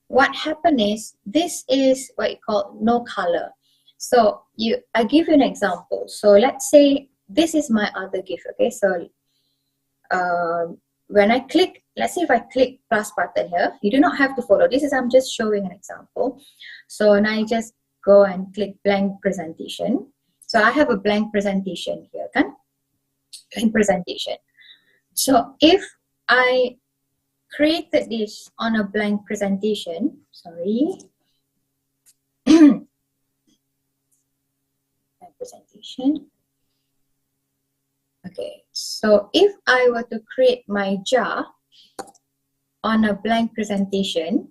What happened is, this is what you call no color. So I give you an example. So let's say this is my other GIF, okay? So when I click, let's say if I click plus button here, you do not have to follow. I'm just showing an example. So and I just go and click blank presentation. So I have a blank presentation here, kan? Blank presentation. So if I created this on a blank presentation, sorry, presentation. Okay, so if I were to create my jar on a blank presentation,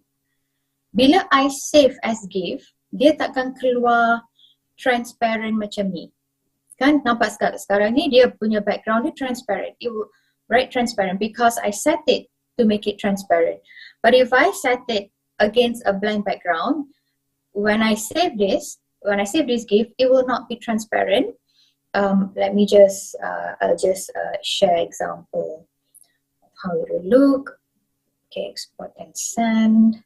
bila I save as GIF, dia takkan keluar transparent macam ni. Kan nampak sekarang ni dia punya background dia transparent. It will write transparent because I set it to make it transparent. But if I set it against a blank background, when I save this GIF, it will not be transparent. Let me just, I'll just share example of how it will look. Okay, export and send.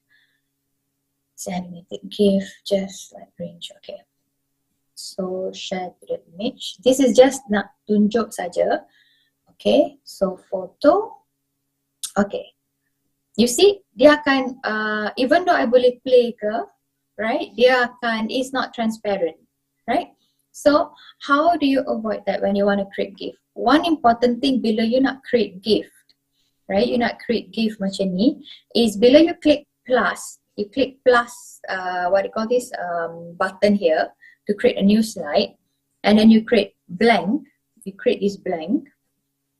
It's animated GIF, just like range. Okay. So share to the image. This is just nak tunjuk saja. Okay, so photo. Okay. You see, dia akan, even though I boleh play ke, right? Dia akan, it's not transparent, right? So how do you avoid that when you want to create GIF? One important thing bila you nak create GIF, right? You nak create GIF macam ni, is bila you click plus, what do you call this, button here to create a new slide, and then you create blank, you create this blank,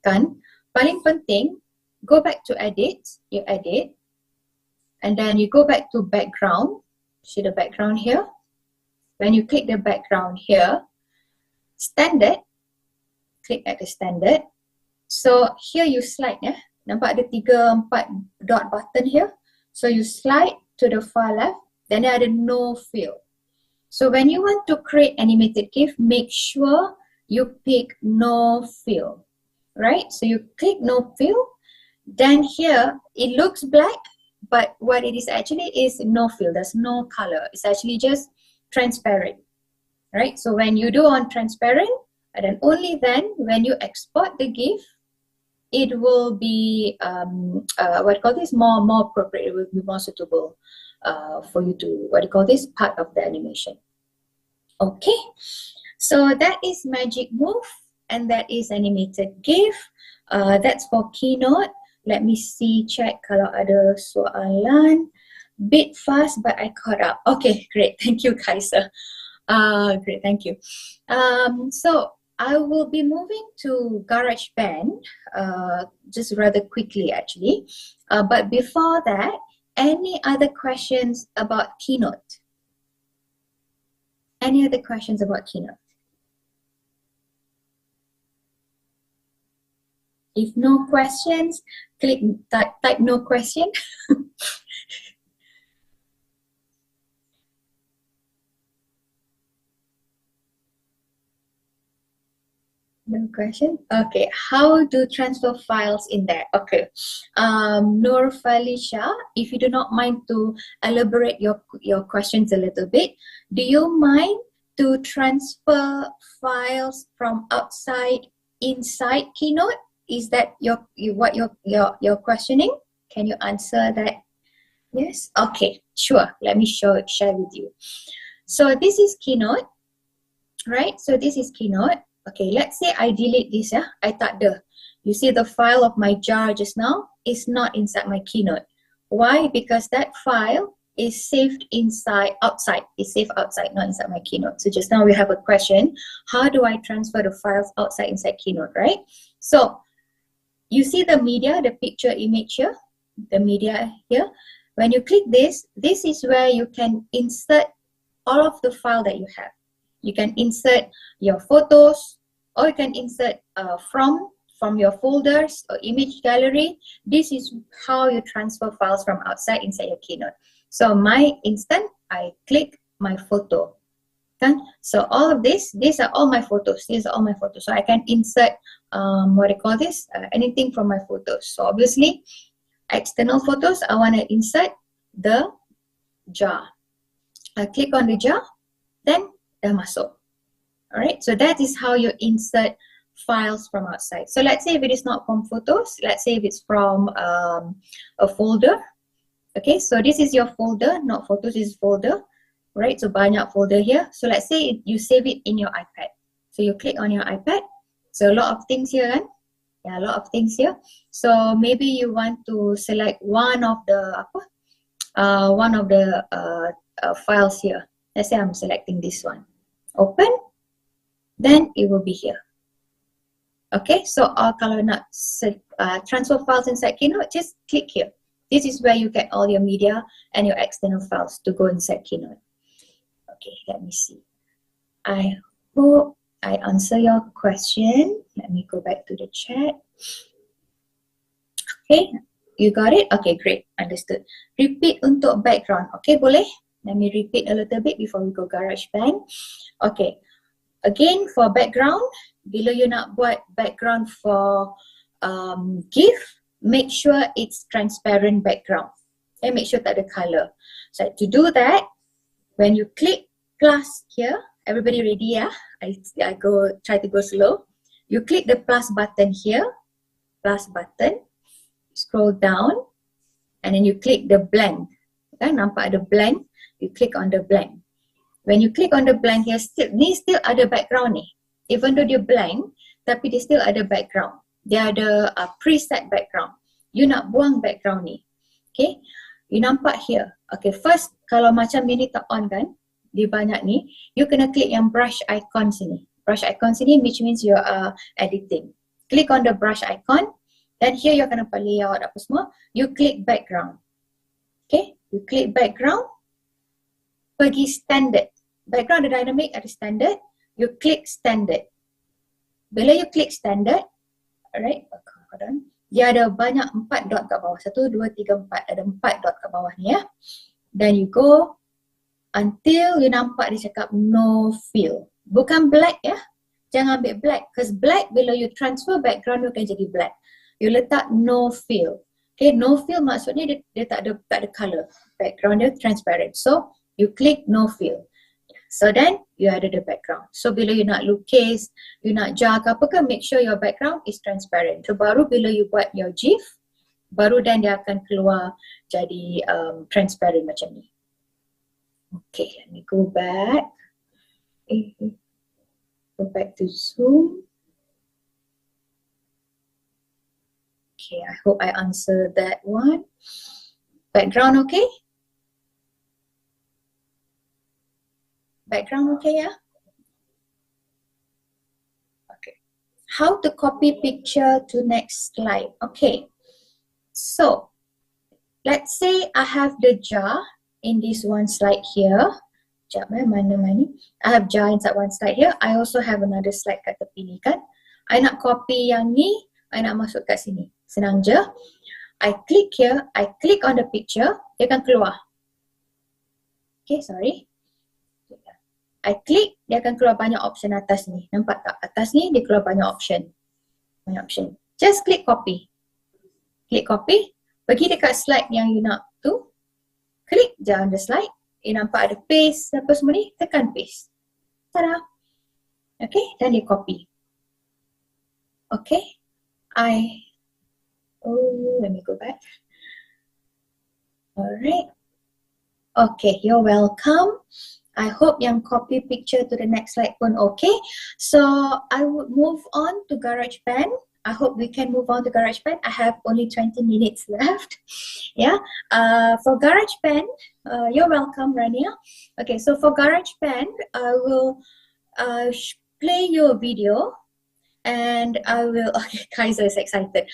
kan? Paling penting, go back to edit, you edit, and then you go back to background. See the background here? When you click the background here, standard, click at the standard. So here you slide, ya. Nampak ada 3-4 dot button here. So you slide to the far left, then there ada no fill. So when you want to create animated GIF, make sure you pick no fill, right? So you click no fill, then here it looks black, but what it is actually is no fill, there's no color. It's actually just transparent, right? So when you do on transparent, and then only then when you export the GIF, it will be what you call this, more appropriate. It will be more suitable for you to part of the animation. Okay, so that is magic move, and that is animated GIF. That's for Keynote. Let me see, check kalau ada soalan. Bit fast, but I caught up. Okay, great. Thank you, Kaiser. Great, thank you. So I will be moving to GarageBand just rather quickly, actually. But before that, any other questions about Keynote? Any other questions about Keynote? If no questions, type no question. No question? Okay, how to transfer files in there? Okay, Nur Felicia, if you do not mind to elaborate your questions a little bit, do you mind to transfer files from outside inside Keynote? Is that what you're questioning? Can you answer that? Yes? Okay, sure. Let me share with you. So this is Keynote, right? So this is Keynote. Okay, let's say I delete this, yeah? I tak ada. You see the file of my jar just now is not inside my Keynote. Why? Because that file is saved outside. It's saved outside, not inside my Keynote. So just now we have a question. How do I transfer the files outside inside Keynote, right? So you see the media, the picture image here, the media here. When you click this, this is where you can insert all of the file that you have. You can insert your photos, or you can insert from your folders or image gallery. This is how you transfer files from outside inside your Keynote. So my instant, I click my photo. Okay? So all of this, these are all my photos. These are all my photos. So I can insert, what do you call this? Anything from my photos. So obviously, external photos, I want to insert the jar. I click on the jar, then dah masuk. Alright, so that is how you insert files from outside. So let's say if it is not from photos, let's say if it's from a folder. Okay, so this is your folder, not photos, this is folder. Right, so banyak folder here. So let's say you save it in your iPad. So you click on your iPad. So a lot of things here, kan? Yeah, a lot of things here. So maybe you want to select one of the files here. Let's say I'm selecting this one. Open, then it will be here. Okay, so kalau nak transfer files inside Keynote, just click here. This is where you get all your media and your external files to go inside Keynote. Okay, let me see. I hope I answer your question. Let me go back to the chat. Okay, you got it? Okay, great, understood. Repeat untuk background. Okay, boleh? Let me repeat a little bit before we go GarageBand. Okay, again for background, bila you nak buat background for GIF, make sure it's transparent background. Okay, make sure tak ada color. So to do that, when you click plus here, everybody ready, yeah? I try to go slow. You click the plus button here, plus button, scroll down, and then you click the blank. Okay, nampak ada blank, you click on the blank. When you click on the blank here, ni still ada background ni. Even though dia blank, tapi dia still ada background. Dia ada preset background. You nak buang background ni. Okay, you nampak here. Okay, first kalau macam ni tak on kan, di banyak ni, you kena klik yang brush icon sini. Brush icon sini which means you are editing. Click on the brush icon, then here you akan nampak layout apa semua. You click background. Okay, you click background, pergi standard. Background ada dynamic, ada standard. You click standard. Bila you click standard, alright, dia ada banyak 4 dot kat bawah. 1, 2, 3, 4. Ada 4 dot kat bawah ni ya. Then you go until you nampak dia cakap no fill. Bukan black ya. Jangan ambil black. Because black bila you transfer background dia akan jadi black. You letak no fill. Okay, no fill maksudnya dia tak ada color. Background dia transparent. So you click no fill. So then you ada the background. So bila you nak lukis, you nak jar ke apa ke, make sure your background is transparent. So baru bila you buat your GIF, baru then dia akan keluar jadi transparent macam ni. Okay, let me go back. Go back to Zoom. Okay, I hope I answered that one. Background okay? Background okay, yeah? Okay. How to copy picture to next slide? Okay. So, let's say I have the jar in this one slide here. Sekejap mana ni? I have jar inside one slide here. I also have another slide kat tepi ni kan. I nak copy yang ni, I nak masuk kat sini. Senang je. I click here, I click on the picture, dia akan keluar. Okay, sorry. I click, dia akan keluar banyak option atas ni. Nampak tak? Atas ni dia keluar banyak option. Banyak option. Just click copy. Click copy. Pergi dekat slide yang you nak tu. Klik je on the slide. You nampak ada paste apa semua ni. Tekan paste. Ta-da! Okay, then you copy. Okay, let me go back. Alright. Okay, you're welcome. I hope yang copy picture to the next slide pun okay. So I would move on to GarageBand. I hope we can move on to GarageBand. I have only 20 minutes left. Yeah. For GarageBand, you're welcome, Rania. Okay, so for GarageBand, I will play you a video. And I will, okay, Kaiser is excited.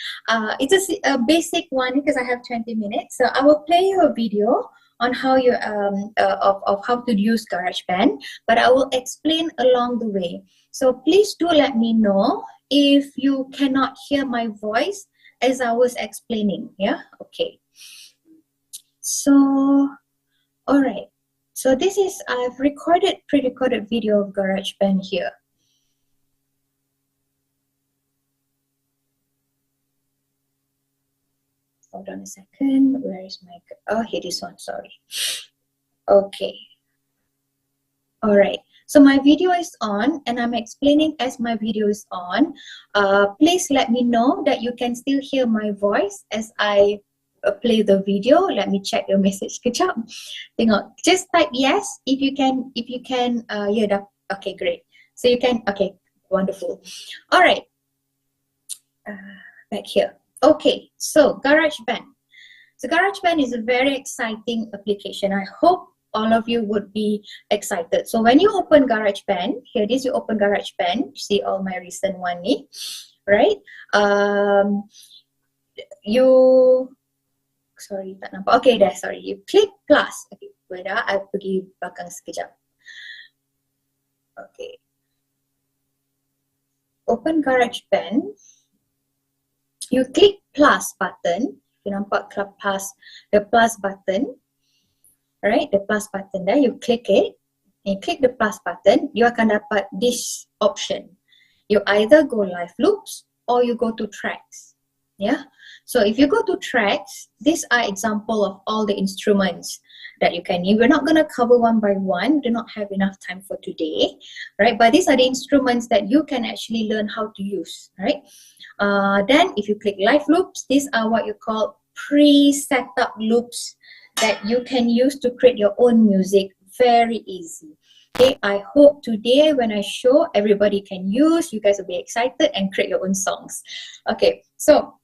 It's a basic one because I have 20 minutes. So I will play you a video on how you of how to use GarageBand, but I will explain along the way. So please do let me know if you cannot hear my voice as I was explaining. Yeah, okay. So, all right. So this is, I've pre-recorded video of GarageBand here. Hold on a second. Where is my? Oh, here this one. Sorry. Okay. All right. So my video is on, and I'm explaining as my video is on. Please let me know that you can still hear my voice as I play the video. Let me check your message. Kejap. Tengok. Just type yes if you can. If you can. Yeah. Dah. Okay. Great. So you can. Okay. Wonderful. All right. Back here. Okay, so GarageBand. So GarageBand is a very exciting application. I hope all of you would be excited. So when you open GarageBand, here it is, you open GarageBand, see all my recent one ni, right? Sorry, tak nampak. Okay, dah, sorry. You click plus. Okay, dah, I pergi belakang sekejap. Okay. Open GarageBand. You click plus button. You nampak the plus button. Right, the plus button there. You click it. And you click the plus button. You akan dapat this option. You either go live loops or you go to tracks. Yeah. So if you go to tracks, these are example of all the instruments that you can use. We're not going to cover one by one. We do not have enough time for today, right? But these are the instruments that you can actually learn how to use, right? Then if you click live loops, these are what you call pre-set up loops that you can use to create your own music. Very easy. Okay, I hope today when I show, everybody can use, you guys will be excited and create your own songs. Okay, so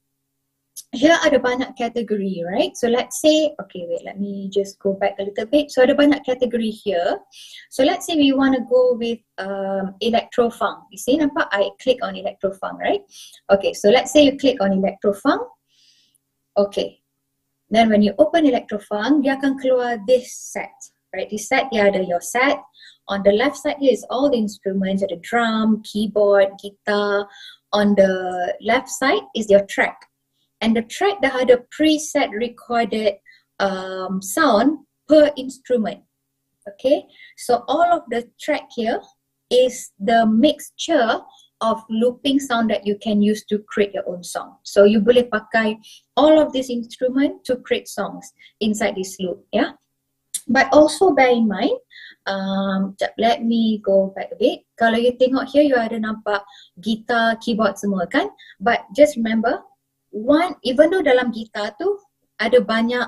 here ada banyak category, right? So let's say, okay, wait, let me just go back a little bit. So ada banyak category here. So let's say we want to go with electro-funk. You see, nampak? I click on electro-funk, right? Okay, so let's say you click on electro-funk. Okay, then when you open electro-funk, dia akan keluar this set, right? This set, dia ada your set. On the left side here is all the instruments, ada drum, keyboard, guitar. On the left side is your track. And the track dah ada preset recorded sound per instrument. Okay, so all of the track here is the mixture of looping sound that you can use to create your own song. So you boleh pakai all of this instrument to create songs inside this loop, yeah. But also bear in mind, let me go back a bit. Kalau you tengok here, you ada nampak gitar, keyboard semua kan? But just remember, even though dalam gitar tu ada banyak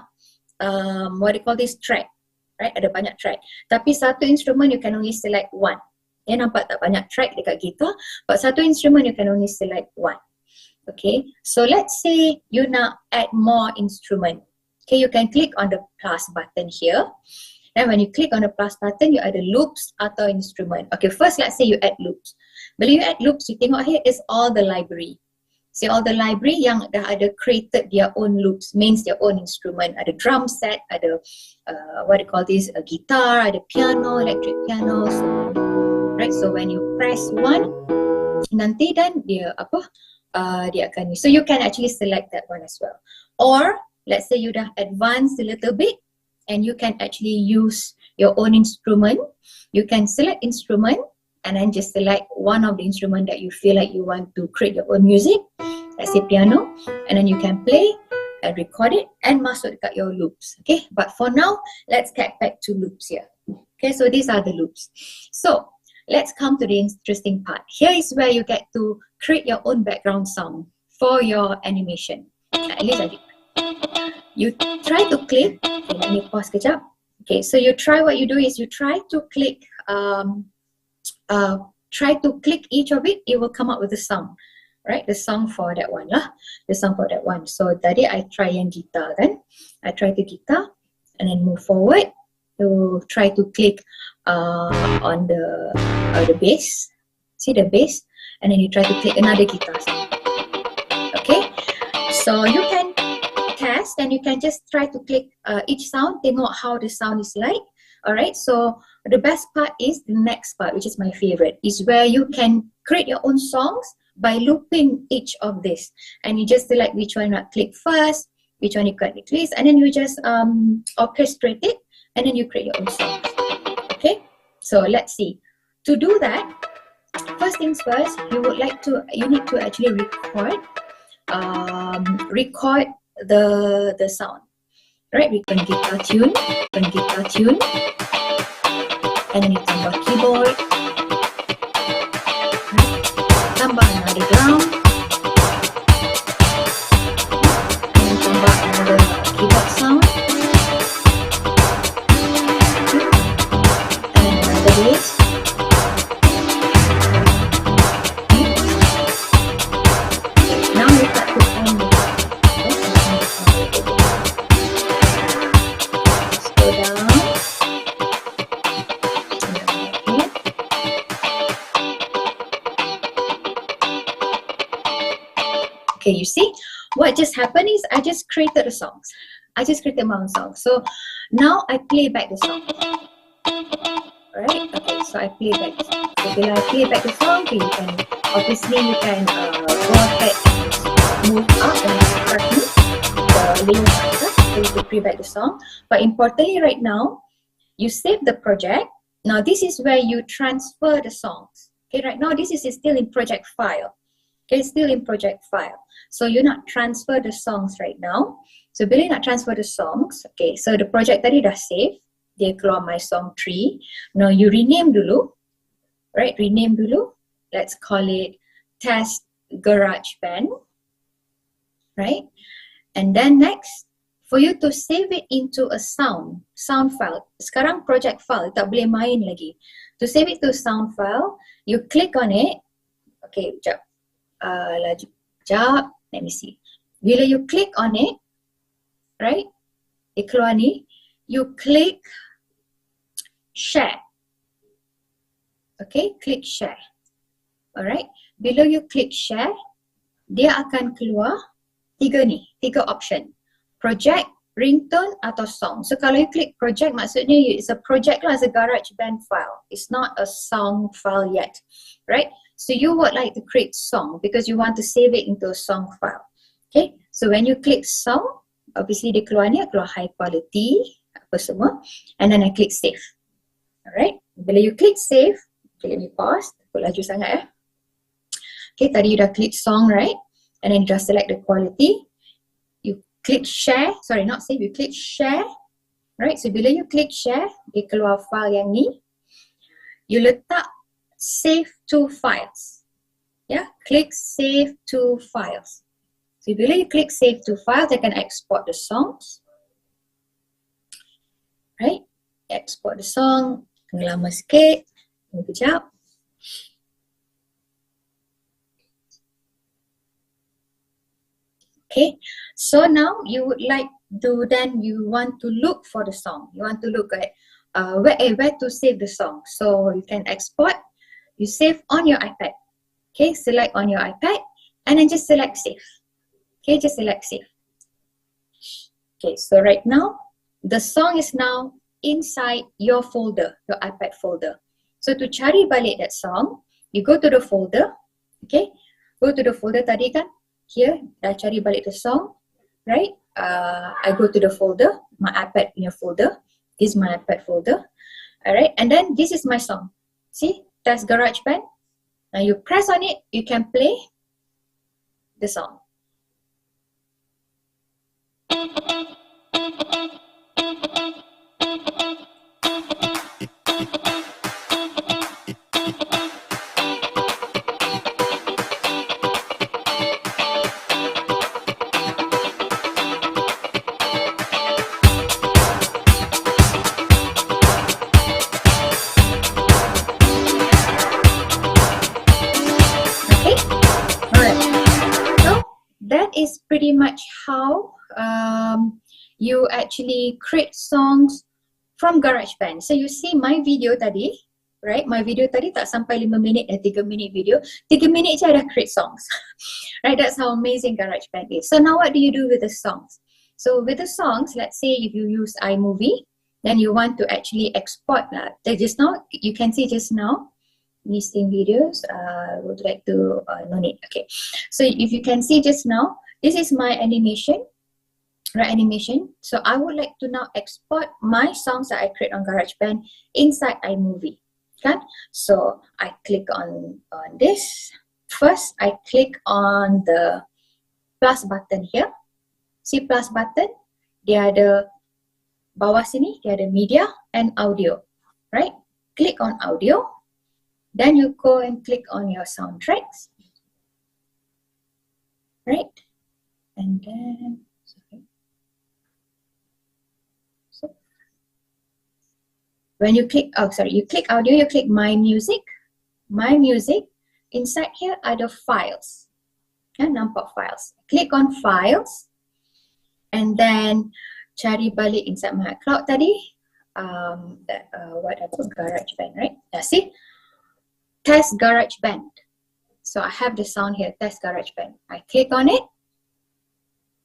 what they call this track, right? Ada banyak track. Tapi satu instrument you can only select one. Ya, nampak tak banyak track dekat gitar, but satu instrument you can only select one. Okay, so let's say you nak add more instrument. Okay, you can click on the plus button here. And when you click on the plus button, you ada loops atau instrument. Okay, first let's say you add loops. Bila you add loops, you tengok here is all the library. See all the library yang dah ada created their own loops, means their own instrument. Ada drum set, ada what they call this, a guitar, ada piano, electric piano. So, right, so when you press one, nanti dan dia apa? Dia akan. So you can actually select that one as well. Or let's say you dah advance a little bit, and you can actually use your own instrument. You can select instrument. And then just select one of the instrument that you feel like you want to create your own music. Let's say piano. And then you can play and record it and masuk dekat your loops. Okay, but for now, let's get back to loops here. Okay, so these are the loops. So, let's come to the interesting part. Here is where you get to create your own background sound for your animation. At least I did. You try to click. Okay, let me pause kejap. Okay, so you try, what you do is you try to click each of it. It will come up with a sound, right? The song for that one lah. The song for that one. So tadi I try yang gitar kan. I try the guitar and then move forward. You try to click on the bass. See the bass, and then you try to click another guitar sound. Okay, so you can test and you can just try to click each sound, tengok how the sound is like. Alright, so the best part is the next part, which is my favorite, is where you can create your own songs by looping each of this, and you just select which one you want to click first, which one you click least, and then you just orchestrate it, and then you create your own songs. Okay, so let's see. To do that, first things first, you need to actually record the sound. Right, we can guitar tune, and then you tambah keyboard, tambah another drum, and then tambah another keyboard sound, and then another bass. Now we start to find the go down. Okay, you see what just happened is I just created the songs. I just created my own song. So now I play back the song. Alright, okay, so I play back. So when I play back the song, okay, you can go ahead and move up and start the layer factor so you can play back the song. But importantly right now, you save the project. Now this is where you transfer the songs. Okay, right now this is still in project file. Okay, still in project file. So you nak transfer the songs right now. So bila nak transfer the songs, okay, so the project tadi dah save. Dia keluar my song tree. Now you rename dulu. Right, rename dulu. Let's call it test GarageBand. Right, and then next, for you to save it into a sound file. Sekarang project file, tak boleh main lagi. To save it to a sound file, you click on it. Okay, sekejap. Laju sekejap. Let me see. Bila you click on it, right, dia keluar ni, you click share. Okay, click share. Alright, bila you click share, dia akan keluar tiga option. Project, ringtone atau song. So kalau you click project, maksudnya it's a project lah, it's a GarageBand file. It's not a song file yet. Right? So you would like to create song because you want to save it into a song file. Okay? So when you click song, obviously dia keluar ni, keluar high quality, apa semua. And then I click save. Alright? Bila you click save, okay, let me pause. Takut laju sangat Okay, tadi you dah click song, right? And then you just select the quality. You click share, sorry, not save, you click share. Right, so bila you click share, dia keluar file yang ni. You letak save to files. Yeah, click save to files. So bila you click save to files, I can export the songs. Right, export the song. Kena lama sikit. Tunggu kejap. Okay, so now you would like to, then you want to look for the song. You want to look at where to save the song. So you can export, you save on your iPad. Okay, select on your iPad and then just select save. Okay, just select save. Okay, so right now, the song is now inside your folder, your iPad folder. So to cari balik that song, you go to the folder. Okay, go to the folder tadi kan. Here, dah cari balik the song, right? I go to the folder, my iPad punya folder. This is my iPad folder. Alright, and then this is my song. See, that's GarageBand. Now you press on it, you can play the song. pretty much how you actually create songs from GarageBand. So you see my video tadi, right? My video tadi tak sampai 5 minit, 3 minit video. 3 minit je dah create songs. Right? That's how amazing GarageBand is. So now what do you do with the songs? So with the songs, let's say if you use iMovie, then you want to actually export lah. Just now, you can see just now, listing videos, would like to, no need, okay. So if you can see just now, this is my animation, right, animation. So I would like to now export my songs that I create on GarageBand inside iMovie, kan? So I click on this. First, I click on the plus button here. See plus button? Dia ada bawah sini, dia ada media and audio, right? Click on audio. Then you go and click on your soundtracks, right? And then, sorry. So, when you click, you click audio, you click My Music. My Music, inside here ada files. Nampak files. Click on Files. And then, cari balik inside my cloud tadi. What I put, GarageBand, right? See? Test GarageBand. So I have the sound here, test GarageBand. I click on it,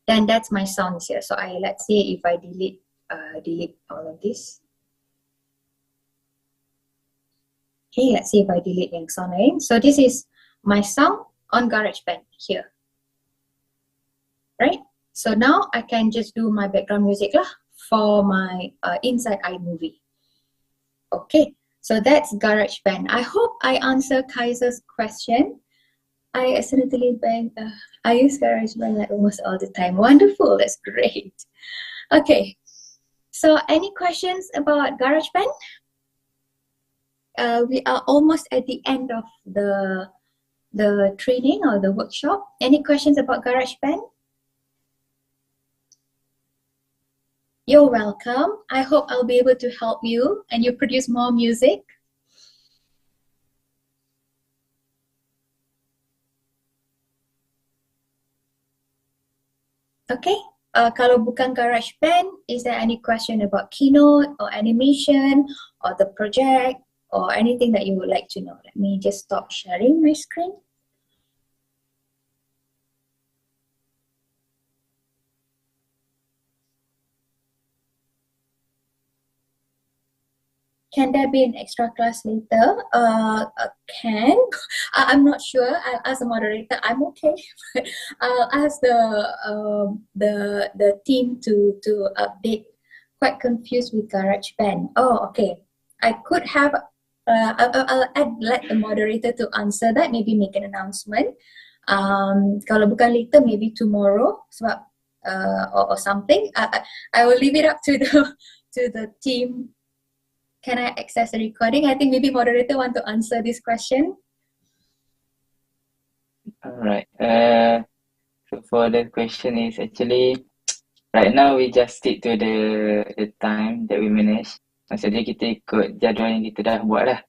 then that's my sounds here. So let's see if I delete all of this. Okay, let's see if I delete yang sound lain. So this is my sound on GarageBand here, right? So now I can just do my background music lah for my inside iMovie. Okay. So that's GarageBand. I hope I answer Kaiser's question. I accidentally I use GarageBand like almost all the time. Wonderful, that's great. Okay, so any questions about GarageBand? We are almost at the end of the training or the workshop. Any questions about GarageBand? You're welcome. I hope I'll be able to help you and you produce more music. Okay. Kalau bukan GarageBand, is there any question about Keynote or animation or the project or anything that you would like to know? Let me just stop sharing my screen. Can there be an extra class later? Can. I'm not sure. I'll ask the moderator. I'm okay. I'll ask the team to update. Quite confused with GarageBand. Oh, okay. I could have. I'll let the moderator to answer that. Maybe make an announcement. Kalau bukan later, maybe tomorrow. Sebab or something. I will leave it up to the team. Can I access the recording? I think maybe moderator want to answer this question. Alright. So for the question is actually right now we just stick to the time that we manage. Maksudnya kita ikut jadual yang kita dah buat lah.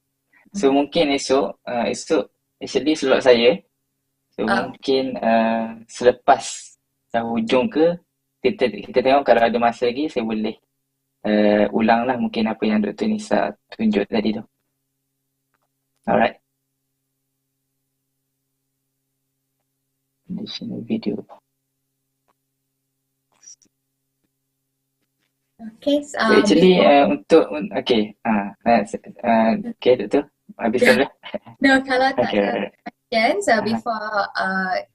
So mungkin esok actually slot saya. So mungkin selepas hujung ke kita tengok kalau ada masa lagi saya boleh ulang lah mungkin apa yang Dr. Nisa tunjuk tadi tu. Alright. Additional video. Okay. So actually okay, Dr. Habis dulu. No, kalau tak okay, questions before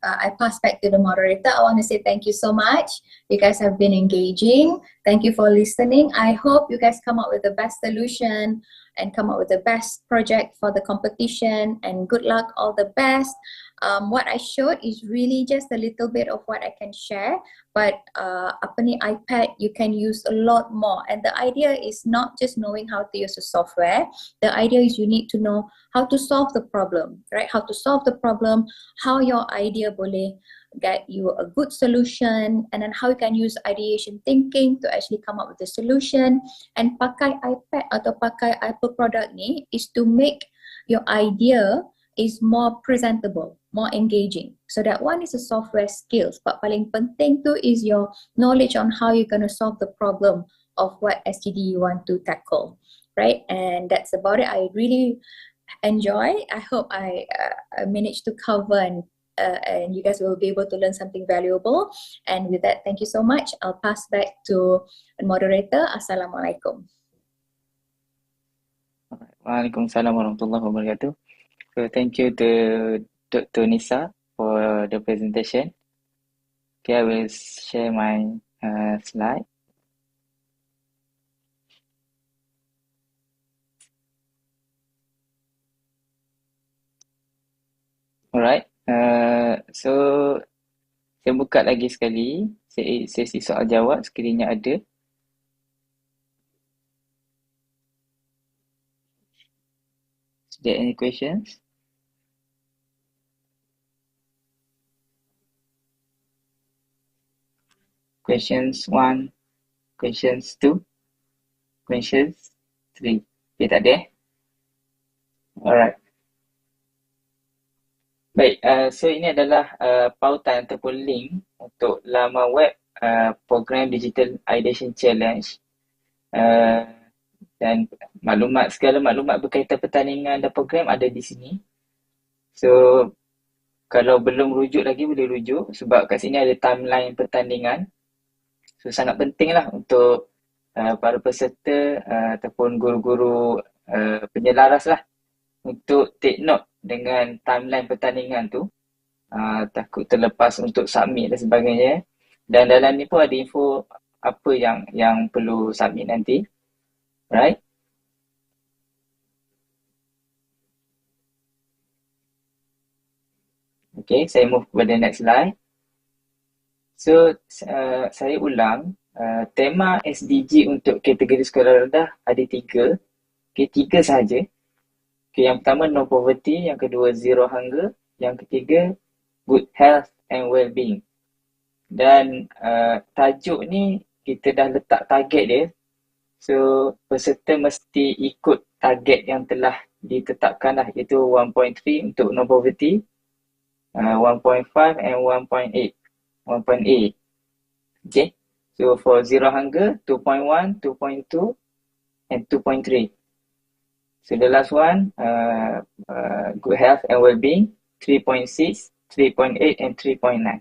I pass back to the moderator, I want to say thank you so much. You guys have been engaging. Thank you for listening. I hope you guys come up with the best solution and come up with the best project for the competition, and good luck, all the best. What I showed is really just a little bit of what I can share, but iPad you can use a lot more, and the idea is not just knowing how to use the software. The idea is you need to know how to solve the problem, right? How to solve the problem, how your idea boleh get you a good solution, and then how you can use ideation thinking to actually come up with a solution. And pakai iPad atau pakai Apple product ni is to make your idea is more presentable, more engaging. So that one is a software skills, but paling penting tu is your knowledge on how you're going to solve the problem of what STD you want to tackle, right? And that's about it. I really enjoy. I hope I managed to cover and you guys will be able to learn something valuable. And with that, thank you so much. I'll pass back to the moderator. Assalamualaikum. Waalaikumsalam warahmatullahi wabarakatuh. So thank you to Dr. Nisa for the presentation. Okay, I will share my slide. Alright, so saya buka lagi sekali sesi soal jawab sekiranya ada. Is there any questions? Questions 1, questions 2, questions 3. Okay, tak ada eh? Alright. Baik, so ini adalah pautan ataupun link untuk laman web program Digital Ideation Challenge. Dan segala maklumat berkaitan pertandingan dan program ada di sini. So, kalau belum rujuk lagi boleh rujuk sebab kat sini ada timeline pertandingan. So, sangat penting lah untuk para peserta ataupun guru-guru penyelaras lah untuk take note dengan timeline pertandingan tu. Takut terlepas untuk submit dan sebagainya. Dan dalam ni pun ada info apa yang perlu submit nanti. Right? Okay, saya move kepada next slide. So, saya ulang. Tema SDG untuk kategori sekolah rendah ada 3. Okay, 3 sahaja. Okay, yang pertama no poverty, yang kedua zero hunger, yang ketiga good health and well-being. Dan tajuk ni kita dah letak target dia. So, peserta mesti ikut target yang telah ditetapkan lah, iaitu 1.3 untuk no poverty, 1.5 and 1.8. 1.8. Okay. So, for zero hunger, 2.1, 2.2 and 2.3. So, the last one, good health and well-being, 3.6, 3.8 and 3.9.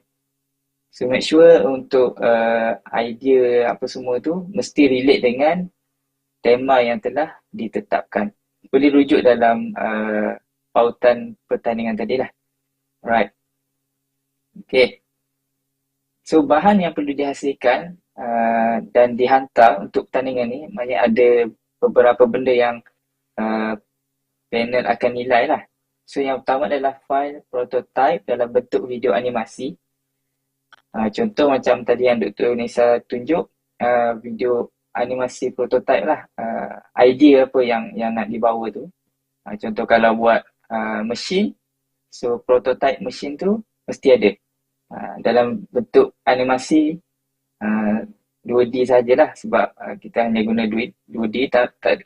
So, make sure untuk idea apa semua tu mesti relate dengan tema yang telah ditetapkan. Boleh rujuk dalam pautan pertandingan tadi lah. Alright. Okay. So, bahan yang perlu dihasilkan dan dihantar untuk pertandingan ni, maknanya ada beberapa benda yang panel akan nilai lah. So, yang pertama adalah file prototype dalam bentuk video animasi. Contoh macam tadi yang Dr. Nisa tunjuk, video animasi prototype lah. Idea apa yang nak dibawa tu. Contoh kalau buat mesin, so prototype mesin tu mesti ada. Dalam bentuk animasi 2D sajalah sebab kita hanya guna 2D.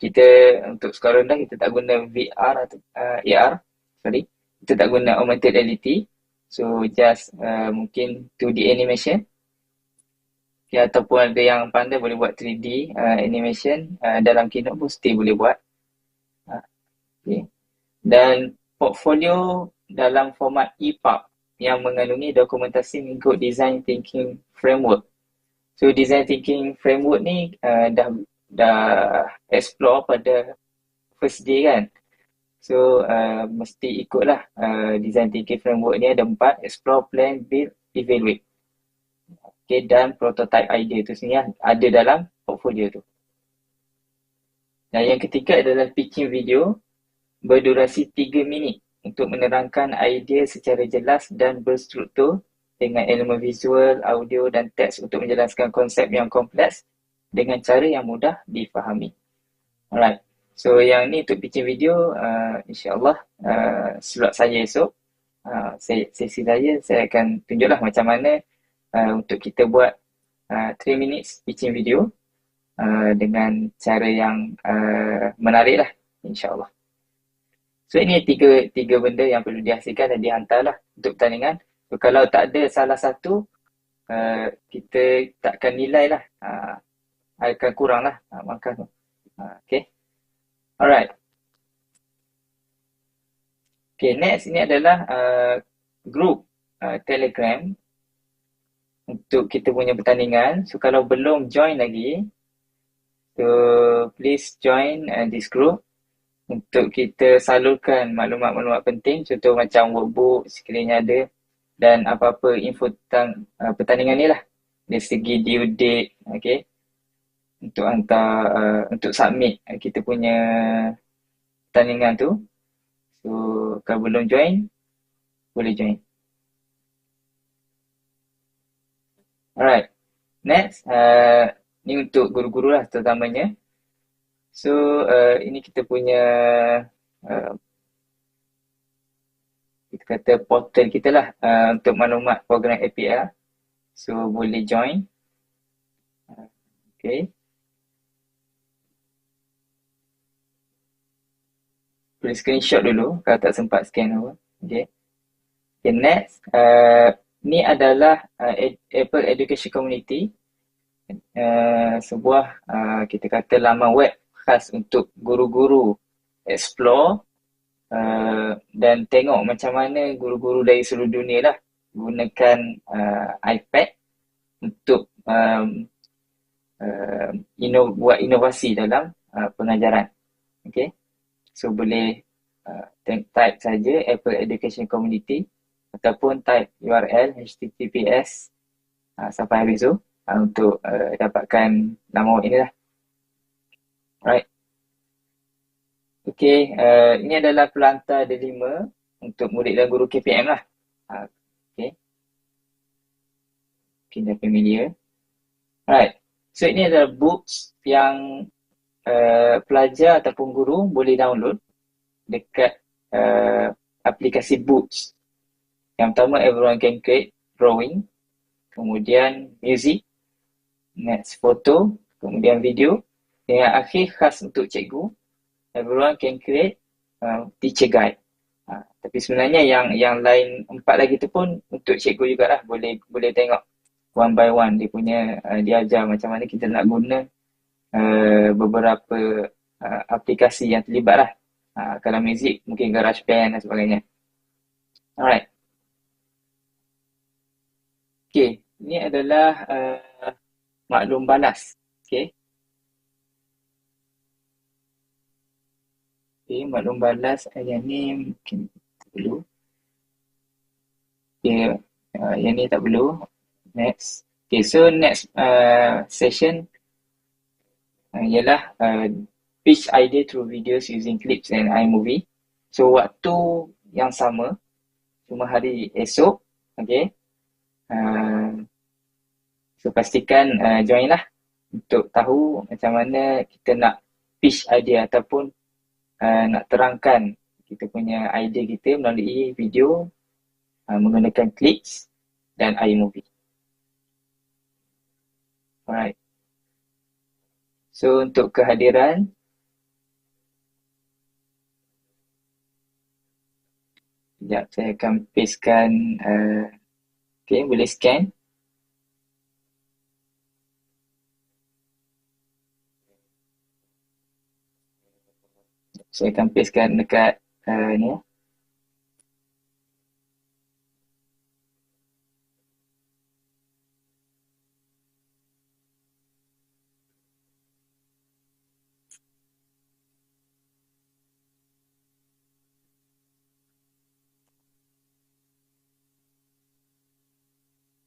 Kita untuk sekolah rendah kita tak guna VR atau AR. Kita tak guna augmented reality. So just mungkin 2D animation. Ya, ataupun ada yang pandai boleh buat 3D animation dalam Keynote pun still boleh buat. Okay. Dan portfolio dalam format EPUB yang mengandungi dokumentasi mengikut Design Thinking Framework. So Design Thinking Framework ni dah explore pada first day kan. So mesti ikutlah Design Thinking Framework ni ada 4: explore, plan, build, evaluate. Okay, dan prototype idea tu sendiri ada dalam portfolio tu. Dan yang ketiga adalah pitching video berdurasi 3 minit untuk menerangkan idea secara jelas dan berstruktur dengan elemen visual, audio dan teks untuk menjelaskan konsep yang kompleks dengan cara yang mudah difahami. Alright, so yang ni untuk pitching video, insyaAllah slot saya esok, sesi saya akan tunjuklah macam mana untuk kita buat 3 minutes pitching video dengan cara yang menarik lah, insyaAllah. So ini tiga benda yang perlu dihasilkan dan dihantarlah untuk pertandingan. So kalau tak ada salah satu, kita takkan nilai lah. Akan kurang lah markah tu. Okay. Alright. Okay, next ini adalah group Telegram untuk kita punya pertandingan. So kalau belum join lagi, so please join this group untuk kita salurkan maklumat-maklumat penting, contoh macam workbook sekiranya ada, dan apa-apa info tentang pertandingan ni lah dari segi due date, okay, untuk hantar untuk submit kita punya pertandingan tu. So kalau belum join, boleh join. Alright, next ni untuk guru-guru lah terutamanya. So ini kita punya kita kata portal kita lah untuk maklumat program APL. So boleh join. Okay. Boleh screenshot dulu kalau tak sempat scan apa. Okay. Okay, next. Ni adalah Apple Education Community. Sebuah kita kata laman web khas untuk guru-guru explore dan tengok macam mana guru-guru dari seluruh dunia lah gunakan iPad untuk buat inovasi dalam pengajaran. Okay. So boleh type saja Apple Education Community ataupun type URL https sampai habis tu untuk dapatkan nama web ini lah. Alright. Okay, ini adalah pelantar D5 untuk murid dan guru KPM lah. Okay. Okay, dah familiar. Alright. So ini adalah books yang pelajar ataupun guru boleh download dekat aplikasi books. Yang pertama, everyone can create drawing, kemudian music, next foto, kemudian video, dan yang akhir khas untuk cikgu, everyone can create teacher guide. Tapi sebenarnya yang lain 4 lagi tu pun untuk cikgu jugalah, boleh tengok one by one dia punya diajar macam mana kita nak guna beberapa aplikasi yang terlibat lah. Kalau muzik mungkin GarageBand dan sebagainya. Alright. Okay, ini adalah maklum balas. Okay. Okay, maklum balas yang ni mungkin perlu. Okay, yang ni tak perlu. Next. Okay, so next session ialah pitch idea through videos using clips and iMovie. So waktu yang sama, cuma hari esok. Okay. So pastikan join lah untuk tahu macam mana kita nak pitch idea ataupun nak terangkan kita punya idea kita melalui video menggunakan clips dan iMovie. Alright. So untuk kehadiran, sekejap saya akan pastekan, okay, boleh scan. Saya akan pastekan dekat ni.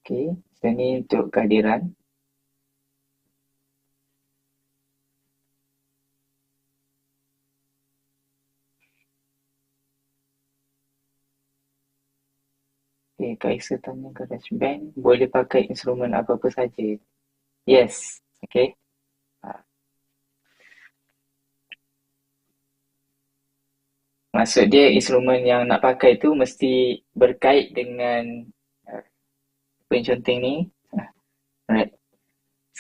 Okay, so ni untuk kehadiran. Okay, Kaisa tanya GarageBand boleh pakai instrumen apa-apa saja. Yes, okay. Maksud dia instrumen yang nak pakai tu mesti berkait dengan apa yang conteng ni. Alright.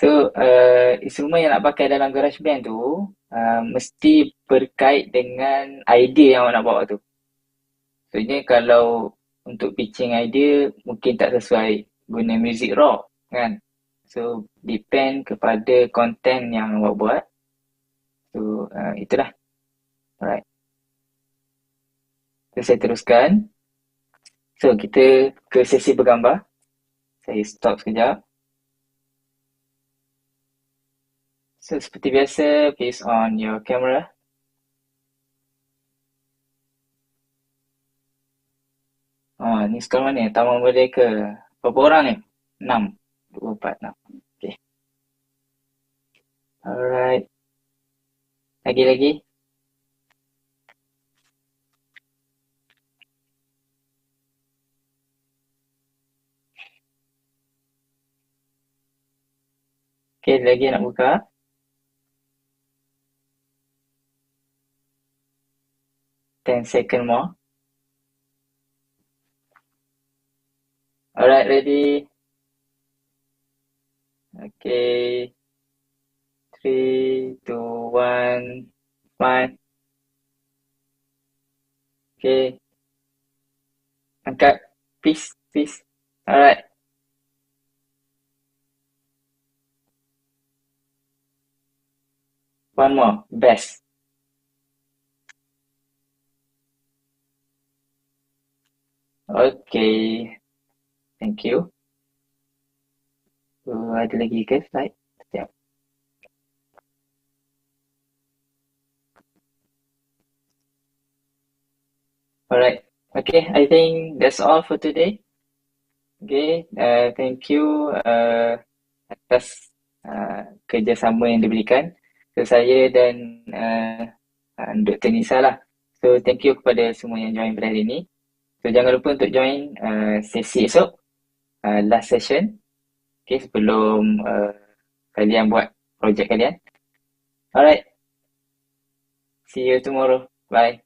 So, instrumen yang nak pakai dalam GarageBand tu mesti berkait dengan idea yang awak nak bawa tu. Maksudnya kalau untuk pitching idea mungkin tak sesuai guna music raw kan. So, depend kepada content yang awak buat. So, itulah. Alright. So, saya teruskan. So, kita ke sesi bergambar. Saya stop sekejap. So, seperti biasa, based on your camera. Oh, ni sekolah mana? Taman Merdeka. Berapa orang ni? 6. 2, 4, 6. Okay. Alright. Lagi-lagi. Okay, lagi nak buka. Ten second more. Alright, ready. Okay. 3, 2, 1. Smile. Okay. Angkat. Peace. Peace. Alright. One more. Best. Okay. Thank you. Ada lagi ke slide? Sekejap. Alright. Okay, I think that's all for today. Okay, thank you atas kerjasama yang diberikan ke saya dan Dr. Nisa lah. So, thank you kepada semua yang join pada hari ini. So, jangan lupa untuk join sesi esok, last session. Okay, sebelum kalian buat projek kalian. Alright, see you tomorrow. Bye.